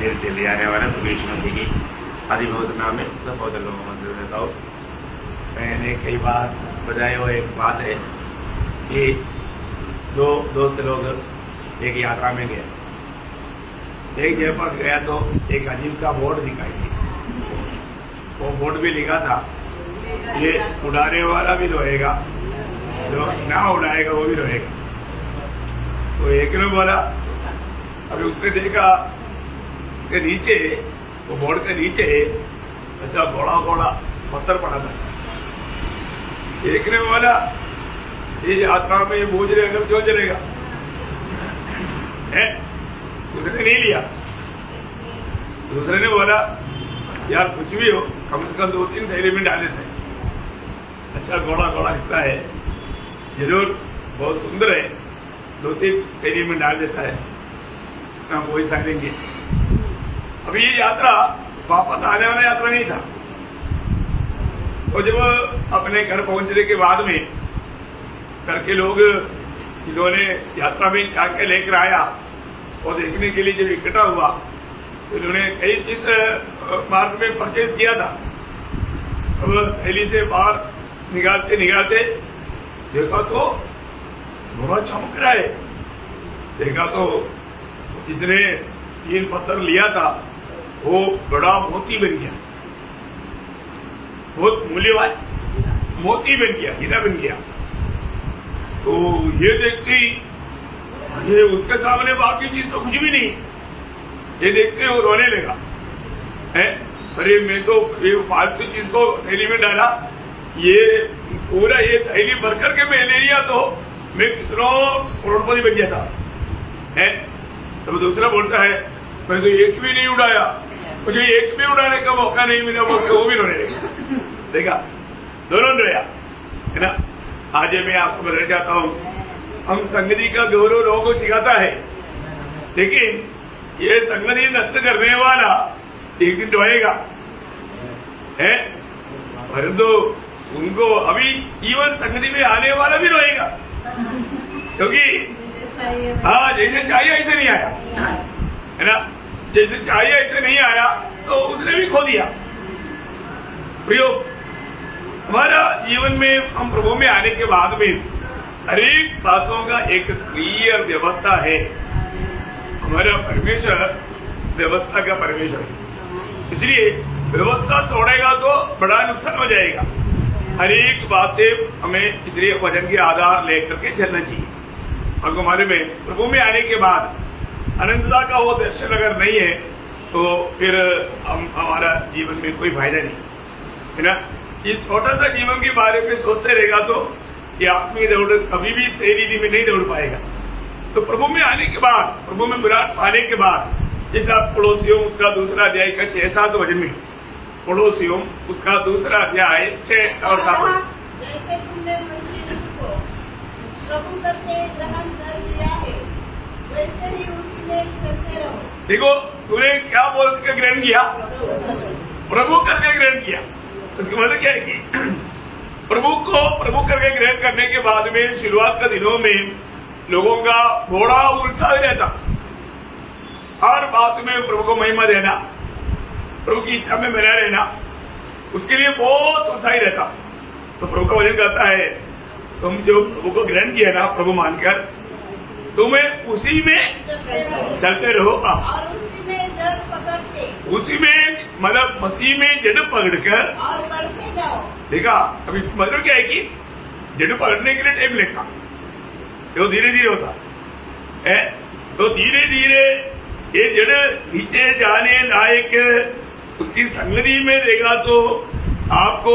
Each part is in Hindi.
फिर चले आने वाला प्रभु यीशु मसीह की आदि बहुत नाम में सब बहुत लोगों से देता हूँ। मैंने कई बार बताया वो एक बात है कि दो दोस्त लोग एक यात्रा में गए। एक जगह पर गया तो एक अजीब का बोर्ड दिखाई दी। वो बोर्ड भी लिखा था ये उड़ाने वाला भी रहेगा, जो ना उड़ाएगा वो भी रहेगा। तो एक ने बोला, अभी उसने देखा उसके नीचे, वो बोर्ड के नीचे अच्छा बड़ा बड़ा पत्थर पड़ा था। एक ने बोला ये यात्रा में ये बोझ रहेगा क्यों चलेगा, उसने नहीं लिया। दूसरे ने बोला यार कुछ भी हो कम से कम 2-3 थैली में डाले थे, अच्छा घोड़ा घोड़ा दिखता है, जरूर बहुत सुंदर है, 2-3 थैली में डाल देता है, हम वही सकेंगे। अभी ये यात्रा वापस आने वाला यात्रा नहीं था। तो जब अपने घर पहुंचने के बाद में घर के लोग इन्होंने यात्रा में क्या क्या लेकर आया और देखने के लिए जब इकट्ठा हुआ तो इन्होंने कई चीज मार्ग में परचेज किया था। सब थैली से बाहर निकालते निकालते देखा तो घोड़ा चमक रहा है। देखा तो जिसने 3 पत्थर लिया था वो बड़ा मोती बन गया, बहुत मूल्यवान मोती बन गया, हीरा बन गया। तो ये देखते ये उसके सामने बाकी चीज तो कुछ भी नहीं। ये देखते वो रोने लगा, अरे मैं तो ये फालतू चीज को थैली में डाला, ये पूरा ये थैली भर करके मैं ले लिया तो मैं कितना करोड़पति बन गया था। तो दूसरा बोलता है मैं तो एक भी नहीं उड़ाया, मुझे एक भी उड़ाने का मौका नहीं मिला, वो भी रोने लगा। देखा दोनों रोया है ना। आज मैं आपको बताना चाहता हूँ, हम संगति का गौरव लोगों को सिखाता है, लेकिन ये संगति नष्ट करने वाला एक दिन रोएगा है, परंतु उनको अभी इवन संगति में आने वाला भी रोएगा, क्योंकि हाँ जैसे चाहिए ऐसे नहीं आया है ना। जैसे चाहिए ऐसे नहीं आया तो उसने भी खो दिया। प्रियो, हमारा जीवन में हम प्रभु में आने के बाद में हर एक बातों का एक क्लियर व्यवस्था है। हमारा परमेश्वर व्यवस्था का परमेश्वर है, इसलिए व्यवस्था तोड़ेगा तो बड़ा नुकसान हो जाएगा। हर एक बातें हमें इसलिए वचन के आधार लेकर के चलना चाहिए। और हमारे में प्रभु में आने के बाद अनंतता का वो दर्शन अगर नहीं है तो फिर हमारा जीवन में कोई फायदा नहीं है ना। इस छोटा सा जीवन के बारे में सोचते रहेगा तो ये आत्मीय दौड़ कभी भी सही रीति में नहीं दौड़ पाएगा। तो प्रभु में आने के बाद, प्रभु में विराट पाने के बाद, जैसा पड़ोसियों उसका दूसरा अध्याय का 6-7 वचन में, पड़ोसियों उसका दूसरा अध्याय 6 और 7 जैसे तुमने मसीह को प्रभु करके ग्रहण कर लिया है वैसे ही उसी में चलते रहो। देखो तूने क्या बोल के ग्रहण किया, प्रभु करके ग्रहण किया। इसका मतलब क्या है कि प्रभु को प्रभु करके ग्रहण करने के बाद में शुरुआत के दिनों में लोगों का बड़ा उत्साह रहता, हर बात में प्रभु को महिमा देना, प्रभु की इच्छा में बना रहना, उसके लिए बहुत उत्साही रहता। तो प्रभु का वचन कहता है तुम जो प्रभु को ग्रहण किया ना प्रभु मानकर, तुम्हें उसी में चलते रहो और उसी में जड़ पकड़ते, उसी में मतलब मसीह में जड़ पकड़कर और बढ़ते जाओ। देखा अब इसका मतलब क्या है कि जड़ पकड़ने के लिए टाइम लगता, तो धीरे धीरे होता है। तो धीरे धीरे ये जड़ नीचे जाने लायक उसकी संगति में रहेगा तो आपको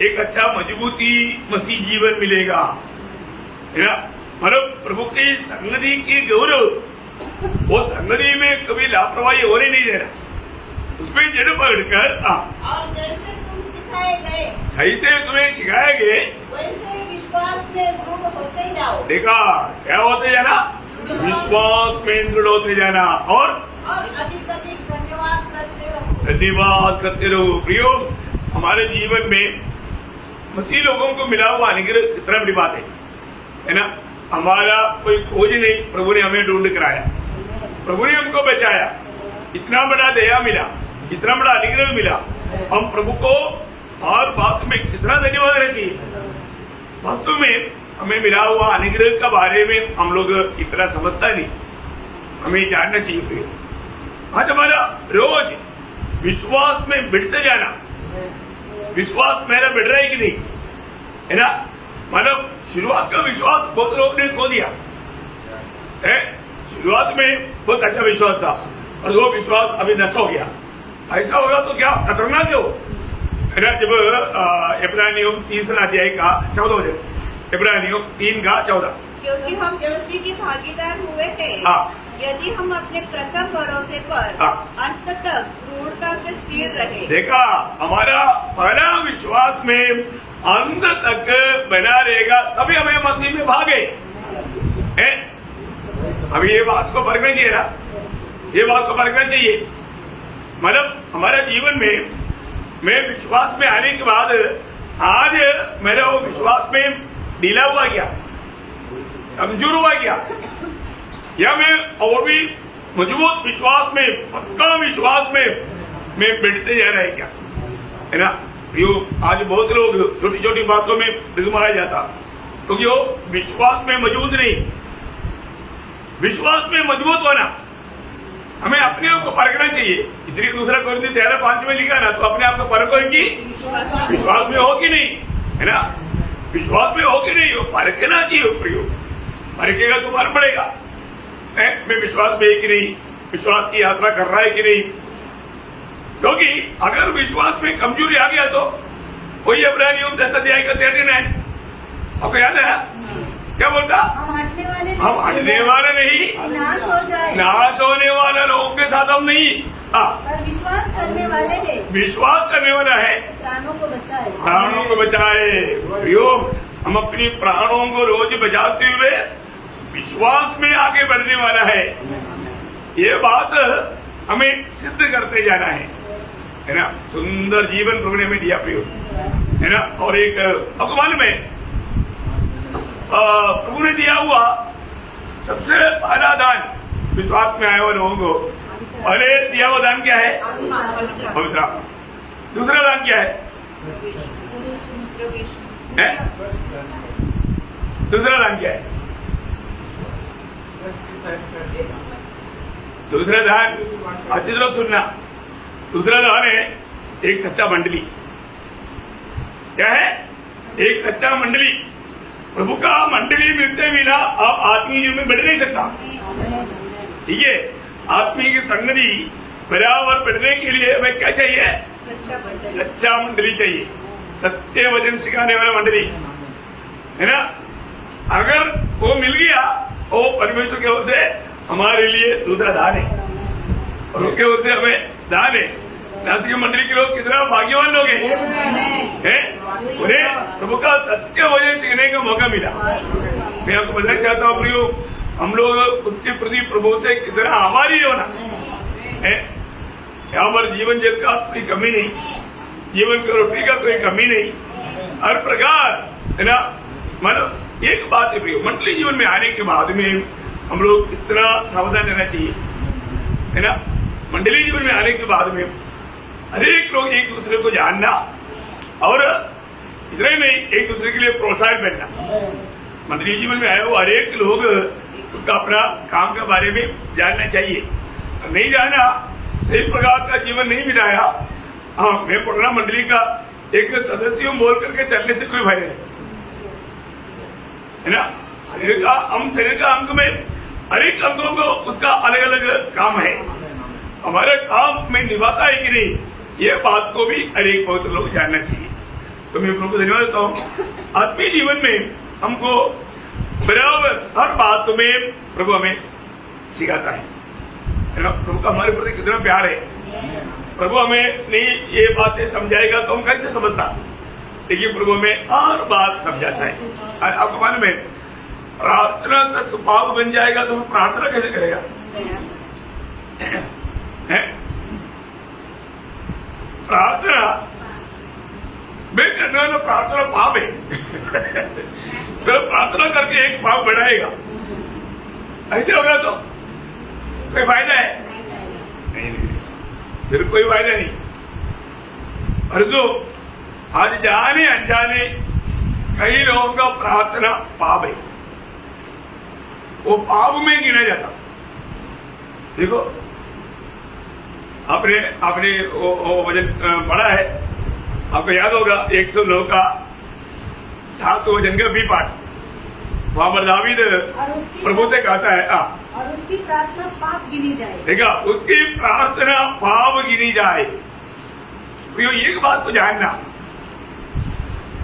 एक अच्छा मजबूती मसीह जीवन मिलेगा है ना। मतलब प्रभु की संगति की गौरव, वो संगति में कभी लापरवाही होने नहीं दे रहा, उसमें जड़ पकड़कर और जैसे तुम सिखाए गए, ऐसे तुम्हें सिखाए गए वैसे विश्वास में दृढ़ होते जाओ। देखा क्या होते जाना, विश्वास में दृढ़ होते जाना और अधिक अधिक धन्यवाद करते रहो। धन्यवाद करते रहो। प्रियो, हमारे जीवन में मसीह लोगों को मिला हुआ अनुग्रह कितना बड़ी बात है ना। हमारा कोई खोज नहीं, प्रभु ने हमें ढूंढ कराया, प्रभु ने हमको बचाया, इतना बड़ा दया मिला, इतना बड़ा अनुग्रह मिला, हम प्रभु को हर बात में कितना धन्यवाद देना चाहिए। वास्तव में हमें मिला हुआ अनुग्रह के बारे में हम लोग इतना समझता नहीं, हमें जानना चाहिए। आज हमारा रोज विश्वास में बढ़ते जाना, विश्वास मेरा बढ़ रहा है कि नहीं, है ना। मतलब शुरुआत का विश्वास बहुत लोग ने खो दिया है। शुरुआत में बहुत अच्छा विश्वास था और वो विश्वास अभी नष्ट हो गया। ऐसा होगा तो क्या खतरनाक हो, है ना। जब इब्रानियों 3 अध्याय का 14, इब्रानियों 3 का 14, क्योंकि हम उसी के भागीदार हुए थे, यदि हम अपने प्रथम भरोसे पर अंत तक दृढ़ता से स्थिर रहे। देखा, हमारा पहला विश्वास में अंत तक बना रहेगा, तभी हमें मसीह में भागे हैं। अभी ये बात को परखना चाहिए ना, ये बात को परखना चाहिए। मतलब हमारे जीवन में मैं विश्वास में आने के बाद आज मेरा वो विश्वास में ढीला हुआ क्या, कमजोर हुआ क्या, या मैं और भी मजबूत विश्वास में, पक्का विश्वास में मैं बढ़ते जा रहा है क्या, है ना। यो आज बहुत लोग छोटी छोटी बातों में डगमगाया जाता, क्योंकि वो विश्वास में मजबूत नहीं। विश्वास में मजबूत होना, हमें अपने आप को परखना चाहिए। इसलिए दूसरा कोरिन्थियों 13:5 में लिखा ना, तो अपने आप को परखो कि विश्वास में हो कि नहीं, है ना। विश्वास में हो कि नहीं, हो परखना चाहिए। प्रयोग परखेगा तो मालूम पड़ेगा मैं विश्वास में है कि नहीं, विश्वास की यात्रा कर रहा है कि नहीं। क्योंकि अगर विश्वास में कमजोरी आ गया तो वही इब्रानियों 10 अध्याय का 39 आपको याद है क्या बोलता, हम हटने वाले नहीं, नाश हो जाए, नाश होने वाले लोगों के साथ हम नहीं, पर विश्वास करने वाले हैं, विश्वास करने वाला है, प्राणों को बचाए, प्राणों को बचाए। प्रयोग हम अपनी प्राणों को रोज बचाते हुए विश्वास में आगे बढ़ने वाला है। ये बात हमें सिद्ध करते जाना है ना। सुंदर जीवन प्रभु ने हमें दिया प्रयोग, है ना। और एक आपको मालूम है प्रभु ने दिया हुआ सबसे पहला दान विश्वास में आए हुए लोगों को पहले दिया हुआ दान क्या है, पवित्र आत्मा। दूसरा दान क्या है, दूसरा दान क्या है, दूसरा दान अच्छी तरह सुनना। दूसरा दान है एक सच्चा मंडली। क्या है, एक सच्चा मंडली। प्रभु का मंडली मिलते बिना आप आत्मीय जीवन में बढ़ नहीं सकता, ठीक है। आत्मीय की संगति बराबर बढ़ने के लिए हमें क्या चाहिए, सच्चा मंडली चाहिए, सत्य वचन सिखाने वाला मंडली, है ना। अगर वो मिल गया वो परमेश्वर की ओर से हमारे लिए दूसरा दान है, और उनके ओर से हमें दान है। नासिक मंडली के लोग कितना भाग्यवान लोग हैं, उन्हें प्रभु का सत्य वचन सीखने का मौका मिला। मैं आपको बताना चाहता हूँ प्रियो, हम लोग उसके प्रति प्रभु से कितना आभारी होना है। यहाँ पर जीवन जल का कोई कमी नहीं, जीवन की रोटी का कोई कमी नहीं, हर प्रकार, है ना। मतलब एक बात है प्रियो, मंडली जीवन में आने के बाद में हम लोग इतना सावधान रहना चाहिए, है ना। मंडली जीवन में आने के बाद में हरेक लोग एक दूसरे को जानना और इतना ही नहीं, एक दूसरे के लिए प्रोत्साहन बनना। मंडली जीवन में आए वो हरेक लोग उसका अपना काम के बारे में जानना चाहिए। नहीं जाना, सही प्रकार का जीवन नहीं बिताया, हाँ मैं पढ़ना मंडली का एक सदस्य हूं बोल करके चलने से कोई फायदा नहीं, है ना। शरीर का अंग में हरेक अंगों को उसका अलग अलग काम है, हमारे काम में निभाता है कि नहीं, ये बात को भी हरेक पवित्र लोग जानना चाहिए। तो मैं प्रभु को धन्यवाद देता हूँ। आत्मीय जीवन में हमको बराबर हर बात में प्रभु हमें सिखाता है ना। प्रभु का हमारे प्रति कितना प्यार है। प्रभु हमें नहीं ये बातें समझाएगा तो हम कैसे समझता, लेकिन प्रभु हमें हर बात समझाता है। आपको मालूम है, प्रार्थना तक पाप बन जाएगा तो प्रार्थना कैसे करेगा, प्रार्थना मैं करने वाला प्रार्थना पाप है तो प्रार्थना करके एक पाप बढ़ाएगा, ऐसे होगा तो कोई फायदा है, नहीं, फिर कोई फायदा नहीं। परंतु आज जाने अनजाने कई लोगों का प्रार्थना पाप है, वो पाप में गिना जाता। देखो आपने आपने वो वजन पढ़ा है, आपको याद होगा 109 का 7 वजन का बी पाठ, वहां पर दावीद प्रभु से कहता है और उसकी प्रार्थना पाप गिनी जाए। देखा, उसकी प्रार्थना पाप गिनी जाए। तो एक बात तो जानना,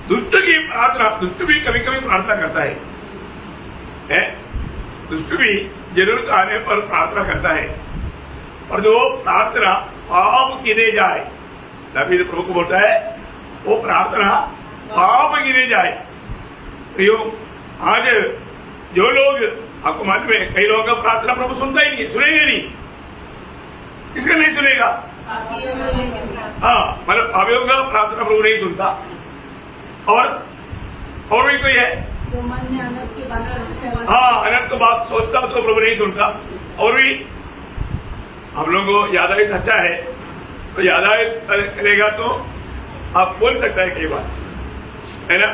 दुष्ट की प्रार्थना, दुष्ट भी कभी कभी प्रार्थना करता है? दुष्ट भी जरूरत आने पर प्रार्थना करता है, और जो प्रार्थना पाप गिने जाए, दावीद प्रभु को बोलता है वो प्रार्थना पाप गिने जाए। प्रियो, आज जो लोग, आपको मालूम है कई लोगों का प्रार्थना प्रभु सुनता ही नहीं, सुनेगा नहीं। किसका नहीं सुनेगा? हाँ, मतलब पापियों का प्रार्थना प्रभु नहीं सुनता। और भी कोई है जो मन में अनर्थ की बात सोचता है, हाँ, अनर्थ की बात सोचता तो प्रभु नहीं सुनता। और भी हम लोगों को यादाश्त अच्छा है, तो यादाश्त करेगा तो आप बोल सकता है कई बार, है ना।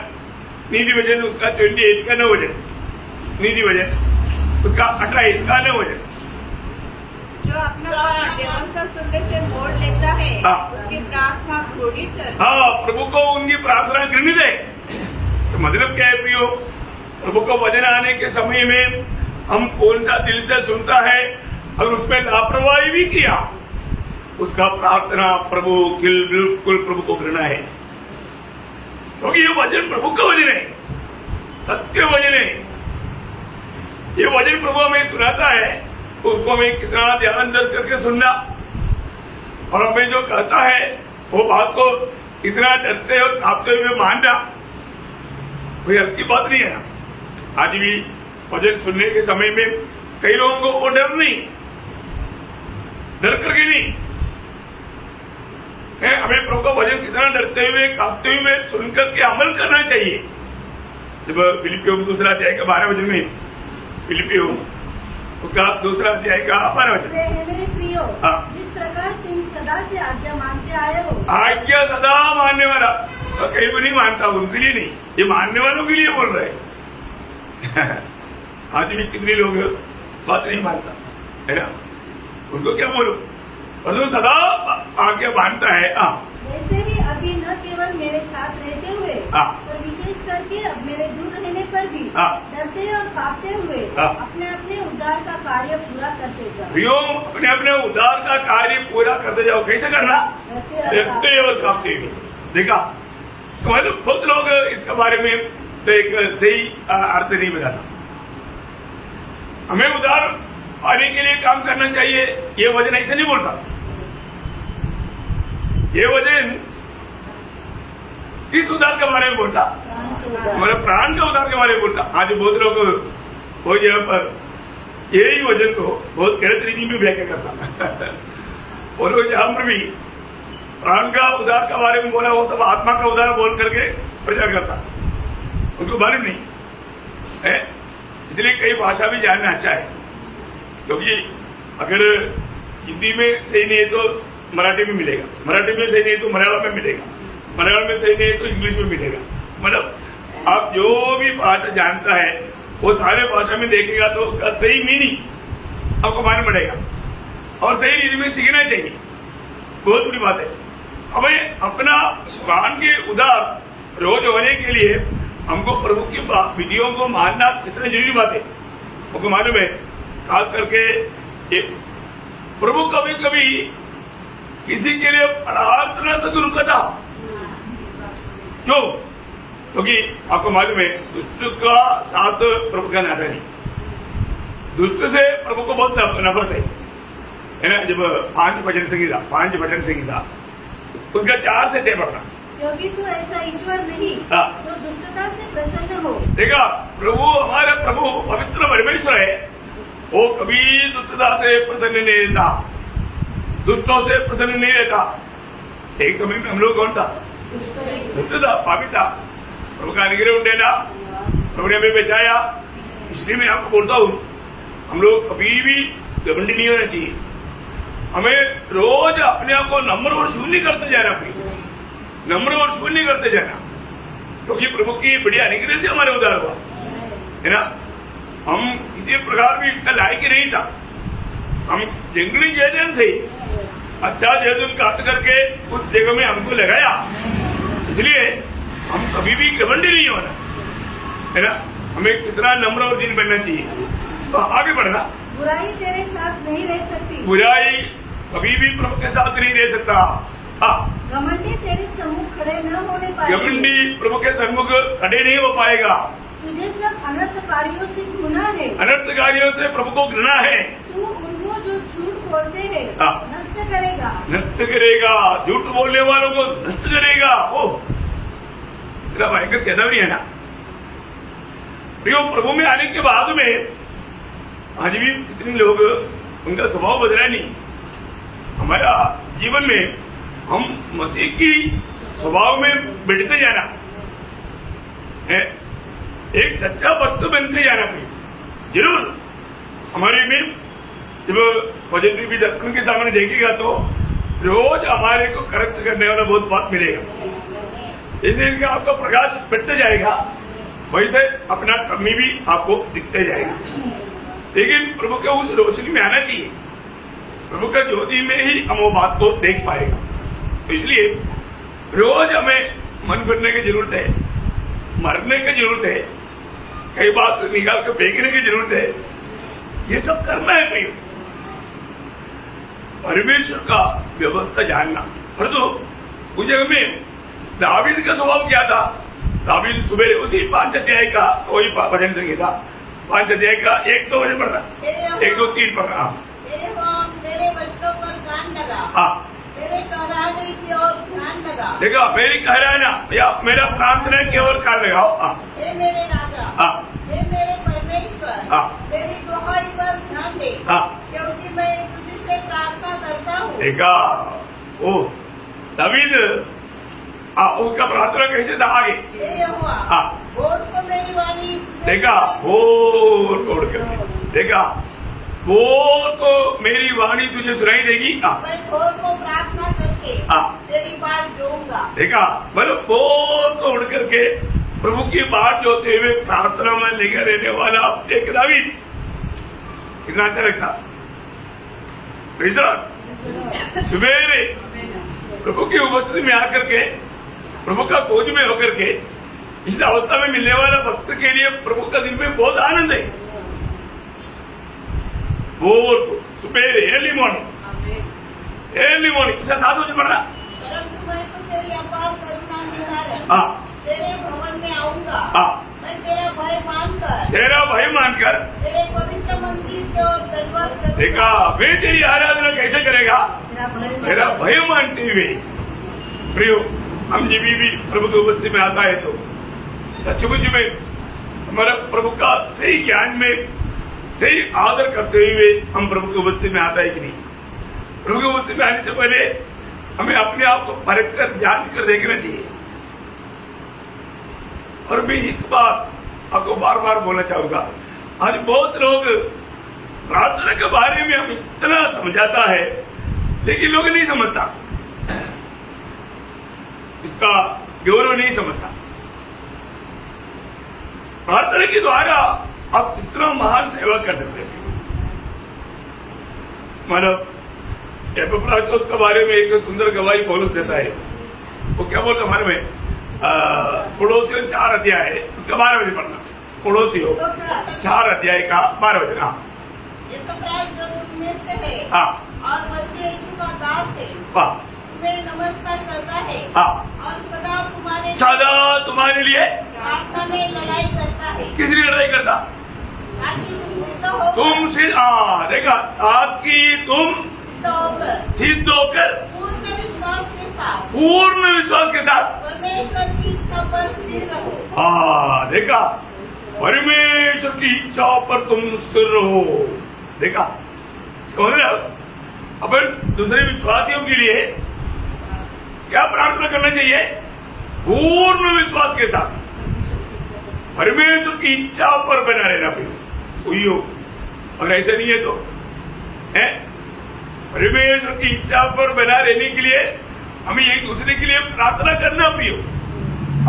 नीति वजन उसका 28 का 9 वजन, नीति वजन उसका 28 का 9 वजन। जो अपना व्यवस्था सुनने से मोड़ लेता है, हाँ। उसकी प्रार्थना घृणित है। हाँ, प्रभु को उनकी प्रार्थना घृणित है। इसका मतलब क्या है प्रियो? प्रभु को वचन आने के समय में हम कौन सा दिल से सुनता है, अगर उसमें लापरवाही भी किया, उसका प्रार्थना प्रभु बिल्कुल प्रभु को घृणा है, क्योंकि ये वचन प्रभु का वचन है, सत्य वचन है। ये वचन प्रभु हमें सुनाता है, तो उसको हमें कितना ध्यान दर करके सुनना, और हमें जो कहता है वो बात को इतना डरते और कांपते हुए मानना, कोई हल्की बात नहीं है। आज भी वचन सुनने के समय में कई लोगों को वो डर नहीं, डर करके नहीं है, हमें प्रभु का वचन कितना डरते हुए कांपते हुए सुनकर के अमल करना चाहिए। जब फिलिपियों 2 अध्याय का 12 वचन में, फिलिपियों उसका 2 अध्याय का 12 वचन, मेरे प्रियो, हाँ। जिस प्रकार तुम सदा से आज्ञा मानते आए हो, आज्ञा सदा मानने वाला, कहीं को नहीं मानता, उनके लिए नहीं, ये मानने वालों के लिए बोल रहे हैं। आज भी कितने लोग बात नहीं मानता है ना, उनको क्या बोलो, और जो सदा आज्ञा मानता है। वैसे ही अभी न केवल मेरे साथ रहते हुए, हाँ। पर विशेष करके अब मेरे दूर रहने पर भी हाँ। डरते और कांपते हुए हाँ। अपने अपने उद्धार का कार्य पूरा करते जाओ। प्रियो, अपने अपने उद्धार का कार्य पूरा करते जाओ। कैसे करना? डरते और कांपते हुए। देखा, तो मतलब बहुत लोग इसके बारे में तो एक सही अर्थ नहीं बताता। हमें उद्धार पाने के लिए काम करना चाहिए, ये वचन ऐसे नहीं बोलता। ये वचन किस उद्धार के बारे में बोलता? हमारे प्राण का उद्धार के बारे में बोलता। आज बहुत लोग हो जगह पर यही वचन को बहुत गलत रीति में व्याख्या करता। वो लोग जहां पर भी प्राण का उद्धार के बारे में बोला, वो सब आत्मा का उद्धार बोल करके प्रचार करता, उनको मालूम नहीं है। इसलिए कई भाषा भी जानना अच्छा है, क्योंकि अगर हिंदी में सही नहीं है तो मराठी में मिलेगा, मराठी में सही नहीं तो मलयालम में मिलेगा, मलयालम में सही नहीं तो इंग्लिश में मिलेगा। मतलब आप जो भी भाषा जानता है वो सारे भाषा में देखेगा तो उसका सही मीनिंग आपको मालूम पड़ेगा, और सही रीति में सीखना चाहिए। बहुत बड़ी बात है। हमें अपना प्राण के उद्धार रोज होने के लिए हमको प्रभु की विधियों को मानना कितना जरूरी बात है, आपको मालूम है। खास करके प्रभु कभी कभी किसी के लिए प्रार्थना तक रुकता, क्यों? क्योंकि आपको मालूम है दुष्ट का साथ प्रभु का नाता नहीं, दुष्ट से प्रभु को बहुत नफरत है ना। जब 5 भजन संगीता उसका 4 से 6 पढ़ना, क्योंकि तू ऐसा ईश्वर नहीं जो दुष्टता से प्रसन्न हो। देखा, प्रभु हमारा प्रभु पवित्र परमेश्वर है, वो कभी दुष्टता से प्रसन्न नहीं रहता, दुष्टों से प्रसन्न नहीं रहता। एक समय में हम लोग कौन था? दुष्ट था, पापी था। प्रभु का अनुग्रह उठेना, प्रभु ने हमें बचाया। इसलिए मैं आपको बोलता हूँ, हम लोग कभी भी घमंडी नहीं होना चाहिए। हमें रोज अपने आप को नम्र और शून्य करते जाना, नम्र और शून्य करते जाना, क्योंकि प्रभु की बढ़िया अनुग्रह से हमारे उद्धार हुआ है ना। हम किसी प्रकार भी इतना लायक ही नहीं था, हम जंगली जैदन थे, अच्छा जैदन काट करके उस जगह में हमको लगाया, इसलिए हम कभी भी घमंडी नहीं होना है ना। हमें कितना नम्र और दीन बनना चाहिए, तो आगे बढ़ना। बुराई तेरे साथ नहीं रह सकती, बुराई कभी भी प्रभु के साथ नहीं रह सकता। हाँ, घमंडी तेरे सम्मुख खड़े न होने पाएंगे, घमंडी प्रभु के सम्मुख खड़े नहीं हो पाएगा। तुझे सब अनर्थकारियों से घृणा है, अनर्थकारियों से प्रभु को घृणा है। तू उनको जो झूठ बोलते हैं हाँ। नष्ट करेगा, नष्ट करेगा, झूठ बोलने वालों को नष्ट करेगा। ओ तेरा भयंकर चेतावनी है ना। प्रभु में आने के बाद में आज भी कितने लोग, उनका स्वभाव बदला नहीं। हमारा जीवन में हम मसीह की स्वभाव में बढ़ते जाना है, एक सच्चा भक्त बनते जाना भी जरूर। हमारे में जब भजन भी दर्पण के सामने देखेगा तो रोज हमारे को करेक्ट करने वाला बहुत बात मिलेगा। जैसे इसका आपका प्रकाश बढ़ते जाएगा, वैसे अपना कमी भी आपको दिखते जाएगा। लेकिन प्रभु के उस रोशनी में आना चाहिए, प्रभु का ज्योति में ही हम वो बात को देख पाएगा। तो इसलिए रोज हमें मन करने की जरूरत है, मरने की जरूरत है, कई बात निकाल कर फेंकने की जरूरत है, ये सब करना है। प्रिय परमेश्वर का व्यवस्था जानना। परंतु उस जगह में दावीद का स्वभाव क्या था? दावीद सुबह उसी 5 अध्याय का वही भजन संगीता 5 अध्याय का 1-2 वचन पढ़ना, 1-2-3 पढ़ना। मेरे बच्चों पर कान लगा, हाँ, मेरे कहराने की ओर ध्यान लगा। देखा, मेरी कहराना या मेरा प्रार्थना की ओर कान लगाओ। हाँ, हे मेरे राजा, हाँ, हे मेरे परमेश्वर, हाँ, मेरी दुहाई पर ध्यान दे, हाँ, क्योंकि मैं तुझसे प्रार्थना करता हूँ। देखा, ओ दावीद उसका प्रार्थना कैसे था आगे? हे यहोवा, हाँ, भोर को मेरी वाणी तुझे देखा, भोर तोड़ करके देखा, भोर को मेरी वाणी तुझे सुनाई देगी। हाँ, मैं भोर को प्रार्थना करके हाँ, तेरी बात जोऊंगा। देखा, मतलब भोर को उड़ करके प्रभु की बात जोते हुए प्रार्थना में लेकर रहने वाला एक दावीद कितना अच्छा लगता। सवेरे प्रभु की उपस्थिति में आकर के, प्रभु का खोज में होकर के इस अवस्था में मिलने वाला भक्त के लिए प्रभु का दिल में बहुत आनंद है। भोर को, सुबह, अर्ली मॉर्निंग, इसका 7 बजे पढ़ना। परंतु मैं तो तेरी अपार करुणा निधान हाँ, तेरे भवन में आऊंगा। हाँ, मैं तेरा भय मानकर तेरे पवित्र मंदिर की ओर दंडवत करूंगा। देखा, वे तेरी आराधना कैसे करेगा? मेरा भय मानते हुए। प्रियो, हम जब भी प्रभु की उपस्थिति में आता है तो सचमुच में हमारा प्रभु का सही ज्ञान में सही आदर करते हुए हम प्रभु की उपस्थिति में आता है कि नहीं? प्रभु की उपस्थिति में आने से पहले हमें अपने आप को परख कर जांच कर देखना चाहिए। और मैं एक बात आपको बार बार बोलना चाहूंगा, आज बहुत लोग प्रार्थना के बारे में हम इतना समझाता है लेकिन लोग नहीं समझता, इसका गौरव नहीं समझता। प्रार्थना के द्वारा आप कितना महान सेवा कर सकते हैं। मतलब एपिफ्राइटोस के बारे में एक सुंदर गवाही पौलुस देता है। वो क्या बोलता हमारे में पड़ोसियों 4 अध्याय है, उसका 12 बजे पढ़ना। पड़ोसियों 4 अध्याय का 12 बजे। हाँ, जो तुममें से है हाँ, और मसीह यीशु का दास है, वाह, तुम्हें नमस्कार करता है, हाँ, और सदा तुम्हारे लिए प्रार्थना में लड़ाई करता है। किस लिए लड़ाई करता? ताकि तुम सिद्ध होकर तुम देखा, ताकि तुम सिद्ध होकर पूर्ण विश्वास के साथ परमेश्वर की इच्छा पर स्थिर रहो। हाँ, देखा, परमेश्वर की इच्छा पर तुम स्थिर रहो। देखा, समझ रहे हो? अपन दूसरे विश्वासियों के लिए क्या प्रार्थना करना चाहिए? पूर्ण विश्वास के साथ परमेश्वर की इच्छा पर बना रहना। भाई, और ऐसा नहीं है तो है परमेश्वर की इच्छा पर बना रहने के लिए हमें एक दूसरे के लिए प्रार्थना करना भी हो।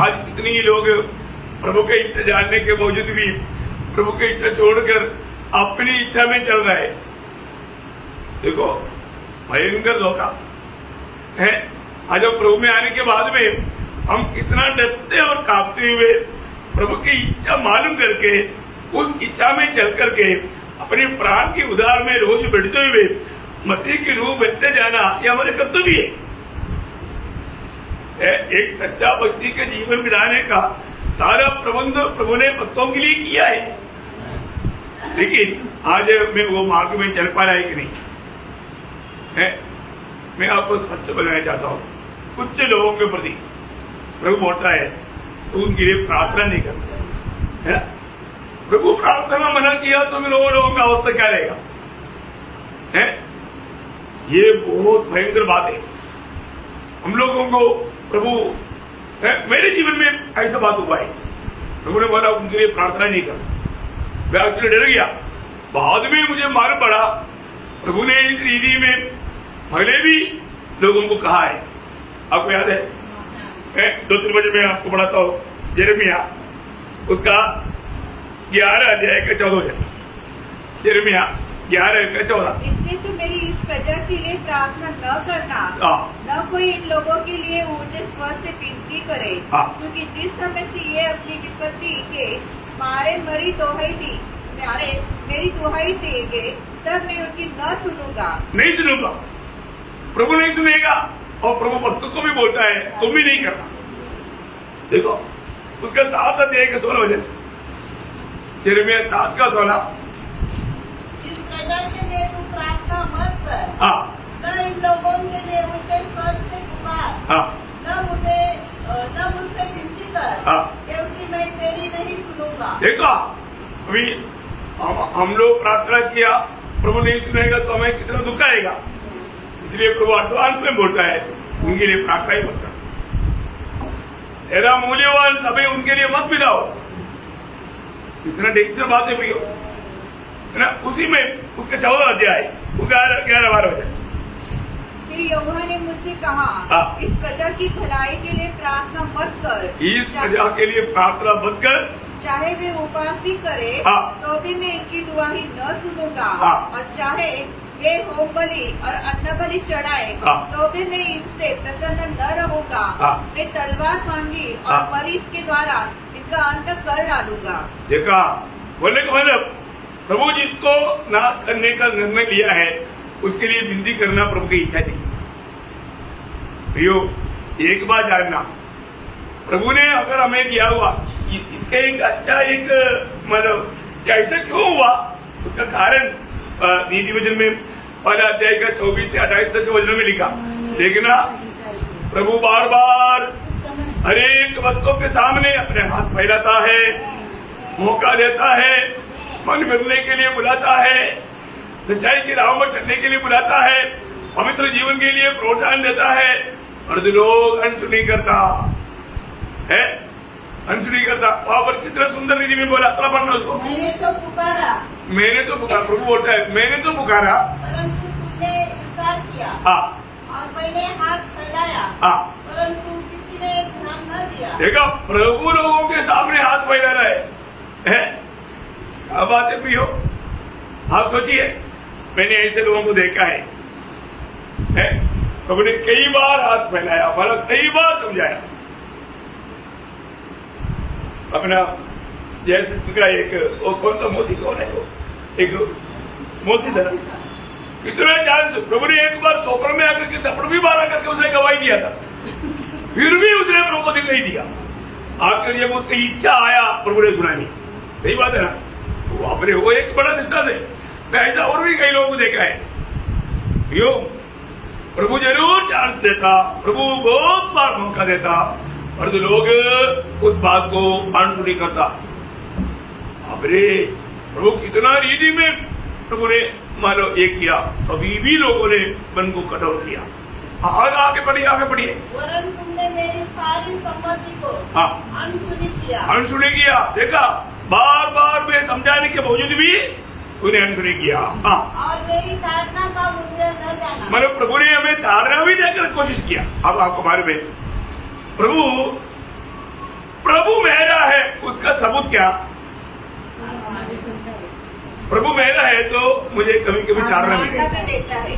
आज कितने ही लोग प्रभु की इच्छा जानने के बावजूद भी प्रभु की इच्छा छोड़कर अपनी इच्छा में चल रहा है। देखो भयंकर धोखा है। आज जब प्रभु में आने के बाद में हम कितना डरते और कांपते हुए प्रभु की इच्छा मालूम करके उस इच्छा में चल करके अपने प्राण की उधार में रोज बढ़ते हुए मसीह की रूह बनते जाना यह हमारे कर्तव्य है। एक सच्चा भक्ति के जीवन बिताने का सारा प्रबंध प्रभु ने भक्तों के लिए किया है। लेकिन आज मैं वो मार्ग में चल पा रहा है कि नहीं है। मैं आपको सत्य बताना चाहता हूँ, कुछ लोगों के प्रति प्रभु बोलता है तो उनके लिए प्रार्थना नहीं करता है। प्रभु प्रार्थना मना किया तो फिर वो लोगों का अवस्था क्या रहेगा है। ये बहुत भयंकर बात है। हम लोगों को प्रभु है, मेरे जीवन में ऐसा बात हुआ है। प्रभु ने बोला उनके लिए प्रार्थना नहीं करना। मैं एक्चुअली डर गया। बाद में मुझे मालूम पड़ा प्रभु ने इस रीति में पहले भी लोगों को कहा है। आपको याद है 2-3 बजे मैं आपको पढ़ाता हूँ यिर्मयाह उसका 11 अध्याय का 14 वचन। यिर्मयाह 11 का 14। इसलिए तो मेरी इस प्रजा के लिए प्रार्थना न करना, न कोई इन लोगों के लिए ऊंचे स्वर से विनती करे, क्योंकि जिस समय से ये अपनी विपत्ति के मारे मेरी दुहाई देंगे तब मैं उनकी न सुनूंगा। नहीं सुनूंगा। प्रभु नहीं सुनेगा और प्रभु भक्तों को भी बोलता है तुम भी नहीं करना। देखो उसका 7 अध्याय का 16 वचन। यिर्मयाह 7 का 16। इस प्रजा के लिए तू प्रार्थना मत कर, हाँ न इन लोगों के लिए ऊंचे स्वर से पुकार, हाँ न मुझसे विनती कर, हाँ क्योंकि मैं तेरी नहीं सुनूंगा। देखो अभी हम लोग प्रार्थना किया प्रभु नहीं सुनेगा तो हमें कितना दुख आएगा। इसलिए प्रभु एडवांस में बोलता है उनके लिए प्रार्थना ही मत कर। तेरा मूल्यवान समय उनके लिए मत बिताओ। इतना डेंजर बात है भैया है ना। उसी में उसका 14 अध्याय उसका 11-12 वचन। फिर यहोवा ने मुझसे कहा इस प्रजा की भलाई के लिए प्रार्थना मत कर। इस प्रजा के लिए प्रार्थना मत कर। चाहे वे उपास भी करे तो भी मैं इनकी दुआही न सुनूंगा। और चाहे वे होम बलि और अन्न बलि चढ़ाए तो भी मैं इनसे प्रसन्न न रहूंगा। मैं तलवार मांगी और मरीज के द्वारा इनका अंत कर डालूंगा। देखा बोले का मतलब प्रभु जिसको नाश करने का निर्णय लिया है उसके लिए विनती करना प्रभु की इच्छा थी। भैया एक बात जानना, प्रभु ने अगर हमें दिया हुआ इसका एक अच्छा एक मतलब ऐसा क्यों हुआ उसका कारण नीति वचन में 1 अध्याय का 24 से 28 तक के वचनों में लिखा। देखना प्रभु बार बार हर एक भक्तों के सामने अपने हाथ फैलाता है, मौका देता है, मन फिरने के लिए बुलाता है, सच्चाई की राह में चलने के लिए बुलाता है, पवित्र जीवन के लिए प्रोत्साहन देता है। और लोग अनसुनी करता है, अनसुनी करता। वहां पर कितना सुंदर रीति में बोला अतला पढ़ना उसको। मैंने तो पुकारा, प्रभु बोलता है मैंने तो पुकारा परंतु तुमने इनकार किया। और मैंने हाथ फैलाया परंतु किसी ने ध्यान न दिया। देखा प्रभु लोगों के सामने हाथ फैला रहा है। क्या बात है प्रियो, आप सोचिए मैंने ऐसे लोगों को देखा है। प्रभु ने कई बार हाथ फैलाया, मतलब कई बार समझाया। अपना जैसे उसका एक वो कौन सा मोसी कौन है वो एक मोसी था कितना चांस प्रभु ने एक बार सोपर में आकर के थप्पड़ भी मारा करके उसने गवाही दिया था, फिर भी उसने प्रभु को दिल नहीं दिया। आखिर जब उसकी इच्छा आया प्रभु ने सुना नहीं। सही बात है ना। वो अपने वो एक बड़ा दृष्टांत है। मैं ऐसा और भी कई लोगों को देखा है। यो प्रभु जरूर चांस देता, प्रभु बहुत बार मौका देता और जो लोग उस बात को अनसुनी करता। अरे प्रभु कितना रीति में प्रभु ने मानो एक किया, अभी भी लोगों ने मन को कठोर किया। आगे बढ़िए। वरन तुमने मेरी सारी सम्मति को अनसुनी किया। देखा बार बार मैं समझाने के बावजूद भी तूने अनसुनी किया। हाँ, और मेरी ताड़ना का मूल्य न जाना। मतलब प्रभु ने हमें ताड़ना भी देकर कोशिश किया। अब आपको मालूम है प्रभु मेरा है, उसका सबूत क्या? प्रभु मेरा है तो मुझे कभी कभी ताड़ना मिलेगा। देता है।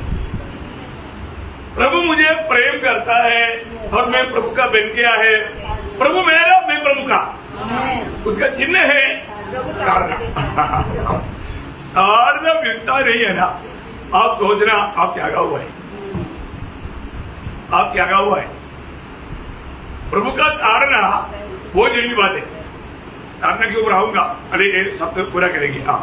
प्रभु मुझे प्रेम करता है और मैं प्रभु का बन गया है। प्रभु मेरा, मैं प्रभु का। उसका चिन्ह है ताड़ना। ताड़ना मिलता नहीं है ना। आप सोचना आप त्यागा हुआ है, आप त्यागा हुआ है। प्रभु का ताड़ना बहुत जरूरी बात है। ताड़ना के ऊपर आऊंगा, अरे ये सब तो पूरा करेंगे। हाँ,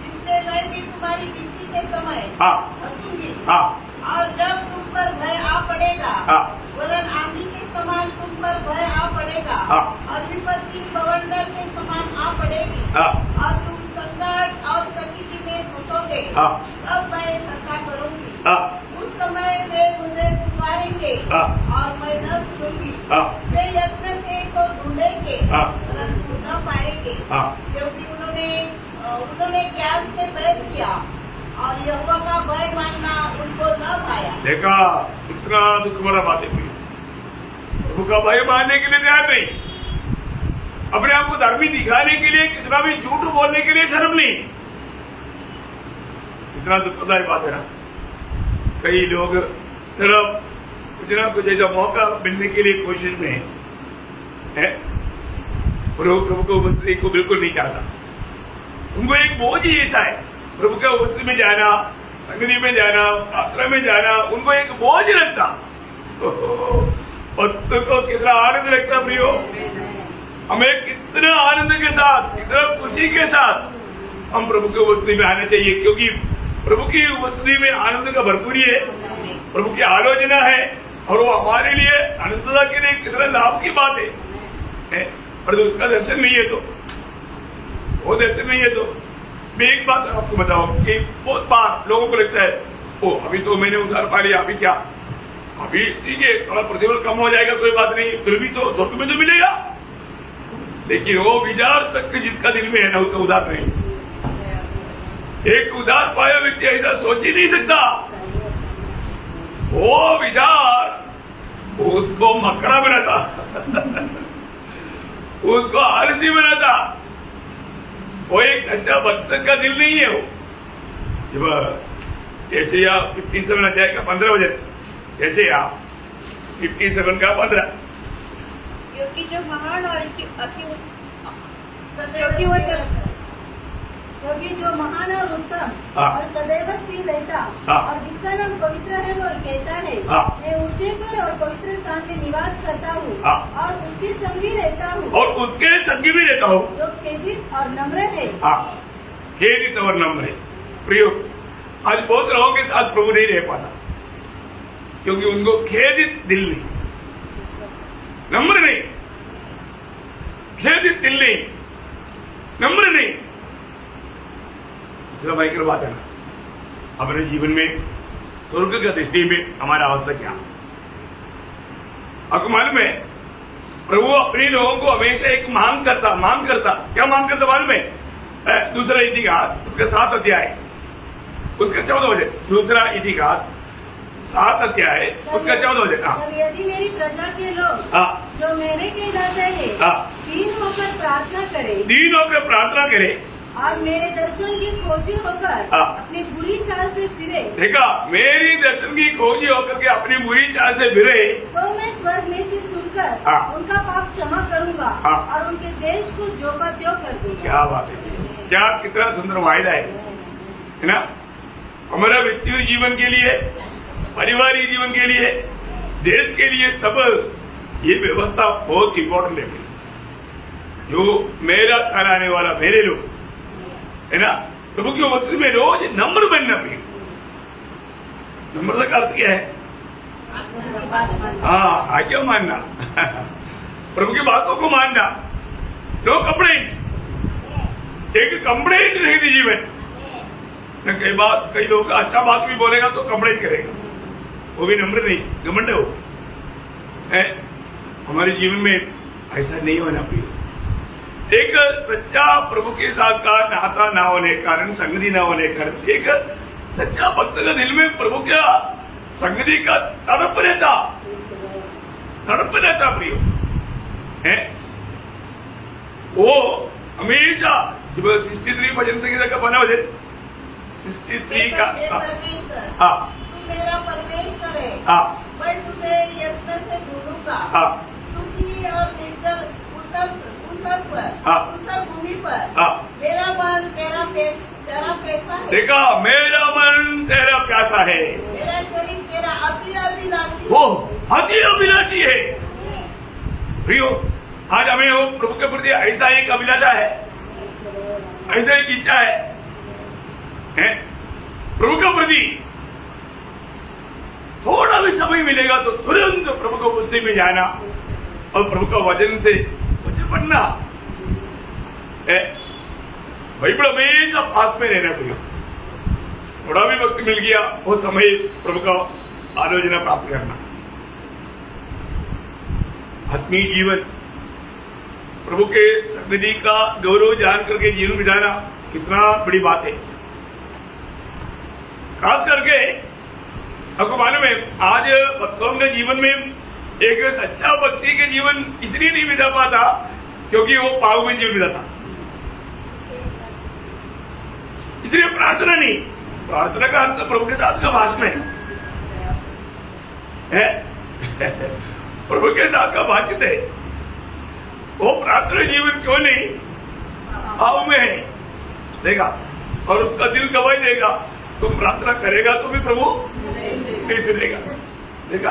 इसलिए मैं भी तुम्हारी गिनती के समय हाँ, हंसूंगी। हाँ, और जब तुम पर भय आ पड़ेगा, हाँ, वरन आंधी के समान तुम पर भय आ पड़ेगा, हाँ, और विपत्ति बवंडर के समान आ पड़ेगी, हाँ, और तुम संकट और सकीची में फंसोगे, हाँ, तब मैं ठट्ठा करूंगी। हाँ, उस समय वे मुझे पुकारेंगे हाँ, और मैं न सुनूंगी। हाँ, वे यत्न से को ढूंढेंगे हाँ, परंतु न पाएंगे, हाँ, क्योंकि उन्होंने ज्ञान से बैर किया और यहोवा का भय मानना उनको न पाया। देखा इतना दुख भरा बात है। प्रभु का भय मानने के लिए तैयार नहीं, अपने आप को धर्मी दिखाने के लिए कितना भी झूठ बोलने के लिए शर्म नहीं। इतना दुखदायी बात है ना। कई लोग सिर्फ कुछ ना कुछ ऐसा मौका मिलने के लिए कोशिश में है। प्रभु को उपस्थिति को बिल्कुल नहीं चाहता। उनको एक बोझ ही ऐसा है, प्रभु के उपस्थिति में जाना, संगति में जाना, यात्रा में जाना, उनको एक बोझ लगता। भक्त को कितना आनंद लगता प्रियो। हमें कितना आनंद के साथ, कितना खुशी के साथ हम प्रभु की उपस्थिति में आना चाहिए, क्योंकि प्रभु की उपस्थिति में आनंद का भरपूरी है, प्रभु की आलोचना है, और वो हमारे लिए अनंतता के लिए कितना लाभ की बात है। और तो उसका दर्शन नहीं है तो, वो दर्शन नहीं है तो मैं एक बात आपको बताऊं कि बहुत बार लोगों को लगता है ओ अभी तो मैंने उधार पा लिया, अभी क्या, अभी ठीक है थोड़ा प्रतिफल कम हो जाएगा, कोई बात नहीं, फिर भी तो स्वर्ग में तो मिलेगा। लेकिन वो विचार तक जिसका दिल में है ना, उसका उधार नहीं। एक उधार पाया व्यक्ति ऐसा सोच ही नहीं सकता। वो विचार उसको मकड़ा बनाता, उसको आलसी बनाता। वो एक सच्चा भक्त का दिल नहीं है। वो जब यशायाह 57 अध्याय का 15 वचन, यशायाह 57 का 15, क्योंकि जो महान और क्योंकि जो महान और उत्तम हाँ। और सदैव स्थिर रहता हाँ। और जिसका नाम पवित्र है वो कहता है हाँ। मैं ऊंचे पर और पवित्र स्थान में निवास करता हूँ हाँ। और उसके संग भी रहता हूँ, और उसके संगी भी रहता हूँ जो खेदित और नम्र है। हाँ, खेदित और नम्र है। प्रियो, आज बहुत लोगों के साथ प्रभु नहीं रह पाता, क्योंकि उनको खेदित दिल नहीं, नम्र नहीं, खेदित दिल नहीं, नम्र नहीं। जो भयंकर बात है ना, अपने जीवन में स्वर्ग का दृष्टि में हमारा अवस्था क्या। आपको मालूम है प्रभु अपने लोगों को हमेशा एक मांग करता, क्या मांग करता मालूम है? दूसरा इतिहास उसका 7 अध्याय उसका 14 वचन, दूसरा इतिहास 7 अध्याय उसका 14 वचन। जब यदि मेरी प्रजा के लोग हाँ, जो मेरे कहलाते हैं हाँ, दीन होकर प्रार्थना करे और मेरे दर्शन की खोजी होकर हाँ। अपनी बुरी चाल से फिरे, देखा, मेरी दर्शन की खोजी होकर के अपनी बुरी चाल से फिरे तो मैं स्वर्ग में से सुनकर हाँ। उनका पाप क्षमा करूंगा हाँ। और उनके देश को जो का त्यों कर दूंगा। क्या बात है, क्या कितना सुंदर वायदा है ना। हमारा व्यक्तिगत जीवन के लिए, पारिवारिक जीवन के लिए, देश के लिए, सब ये व्यवस्था बहुत इंपॉर्टेंट है। जो मेरा कराने वाला मेरे लोग है ना, प्रभु की उपस्थिति में रोज नम्र बनना भी। नम्रता का अर्थ क्या है? हाँ, आज्ञा मानना, प्रभु की बातों को मानना, नो कंप्लेंट। एक कंप्लेंट नहीं थी जीवन में। कई लोग अच्छा बात भी बोलेगा तो कंप्लेंट करेगा, वो भी नम्र नहीं, घमंड हो है। हमारे जीवन में ऐसा नहीं होना चाहिए। एक सच्चा प्रभु के साथ का नाता ना होने के कारण, संगति ना होने के कारण, एक सच्चा भक्त का दिल में प्रभु का संगति का तड़प रहता प्रियो है। वो हमेशा जब 63 भजन संगीता का बना भजन 63 का परमेश्वर, हाँ तू मेरा परमेश्वर है, हाँ मैं तुझे यत्न से ढूंढूंगा, हाँ सुखी और निर्जल हाँ। उसल भूमि पर हाँ। मेरा मन तेरा पैसा है, देखा, मेरा मन तेरा प्यासा है, मेरा शरीर तेरा अति अभिलाषी वो अति अभिलाषी है। प्रियो, आज हमें वो प्रभु के प्रति ऐसा एक अभिलाषा है, ऐसा एक इच्छा है प्रभु के प्रति थोड़ा भी समय मिलेगा तो तुरंत प्रभु को पुस्तक में जाना और प्रभु का वचन से वचन पढ़ना है। बाइबल हमेशा पास में रहना प्रियो। थोड़ा भी वक्त मिल गया वो समय प्रभु का आलोचना प्राप्त करना। आत्मीय जीवन, प्रभु के सन्निधि का गौरव जान करके जीवन बिताना कितना बड़ी बात है। खास करके आपको मालूम है, आज भक्तों के जीवन में एक सच्चा भक्ति के जीवन इसलिए नहीं बिता पाता क्योंकि वो पाप में जीवन बिताता, इसलिए प्रार्थना नहीं। प्रार्थना का अर्थ प्रभु के साथ का भाषण है प्रभु के साथ का बातचीत है। वो प्रार्थना जीवन क्यों नहीं पाप में है देगा, और उसका दिल गवाही देगा। तुम प्रार्थना करेगा तो भी प्रभु नहीं सुनेगा। देखा,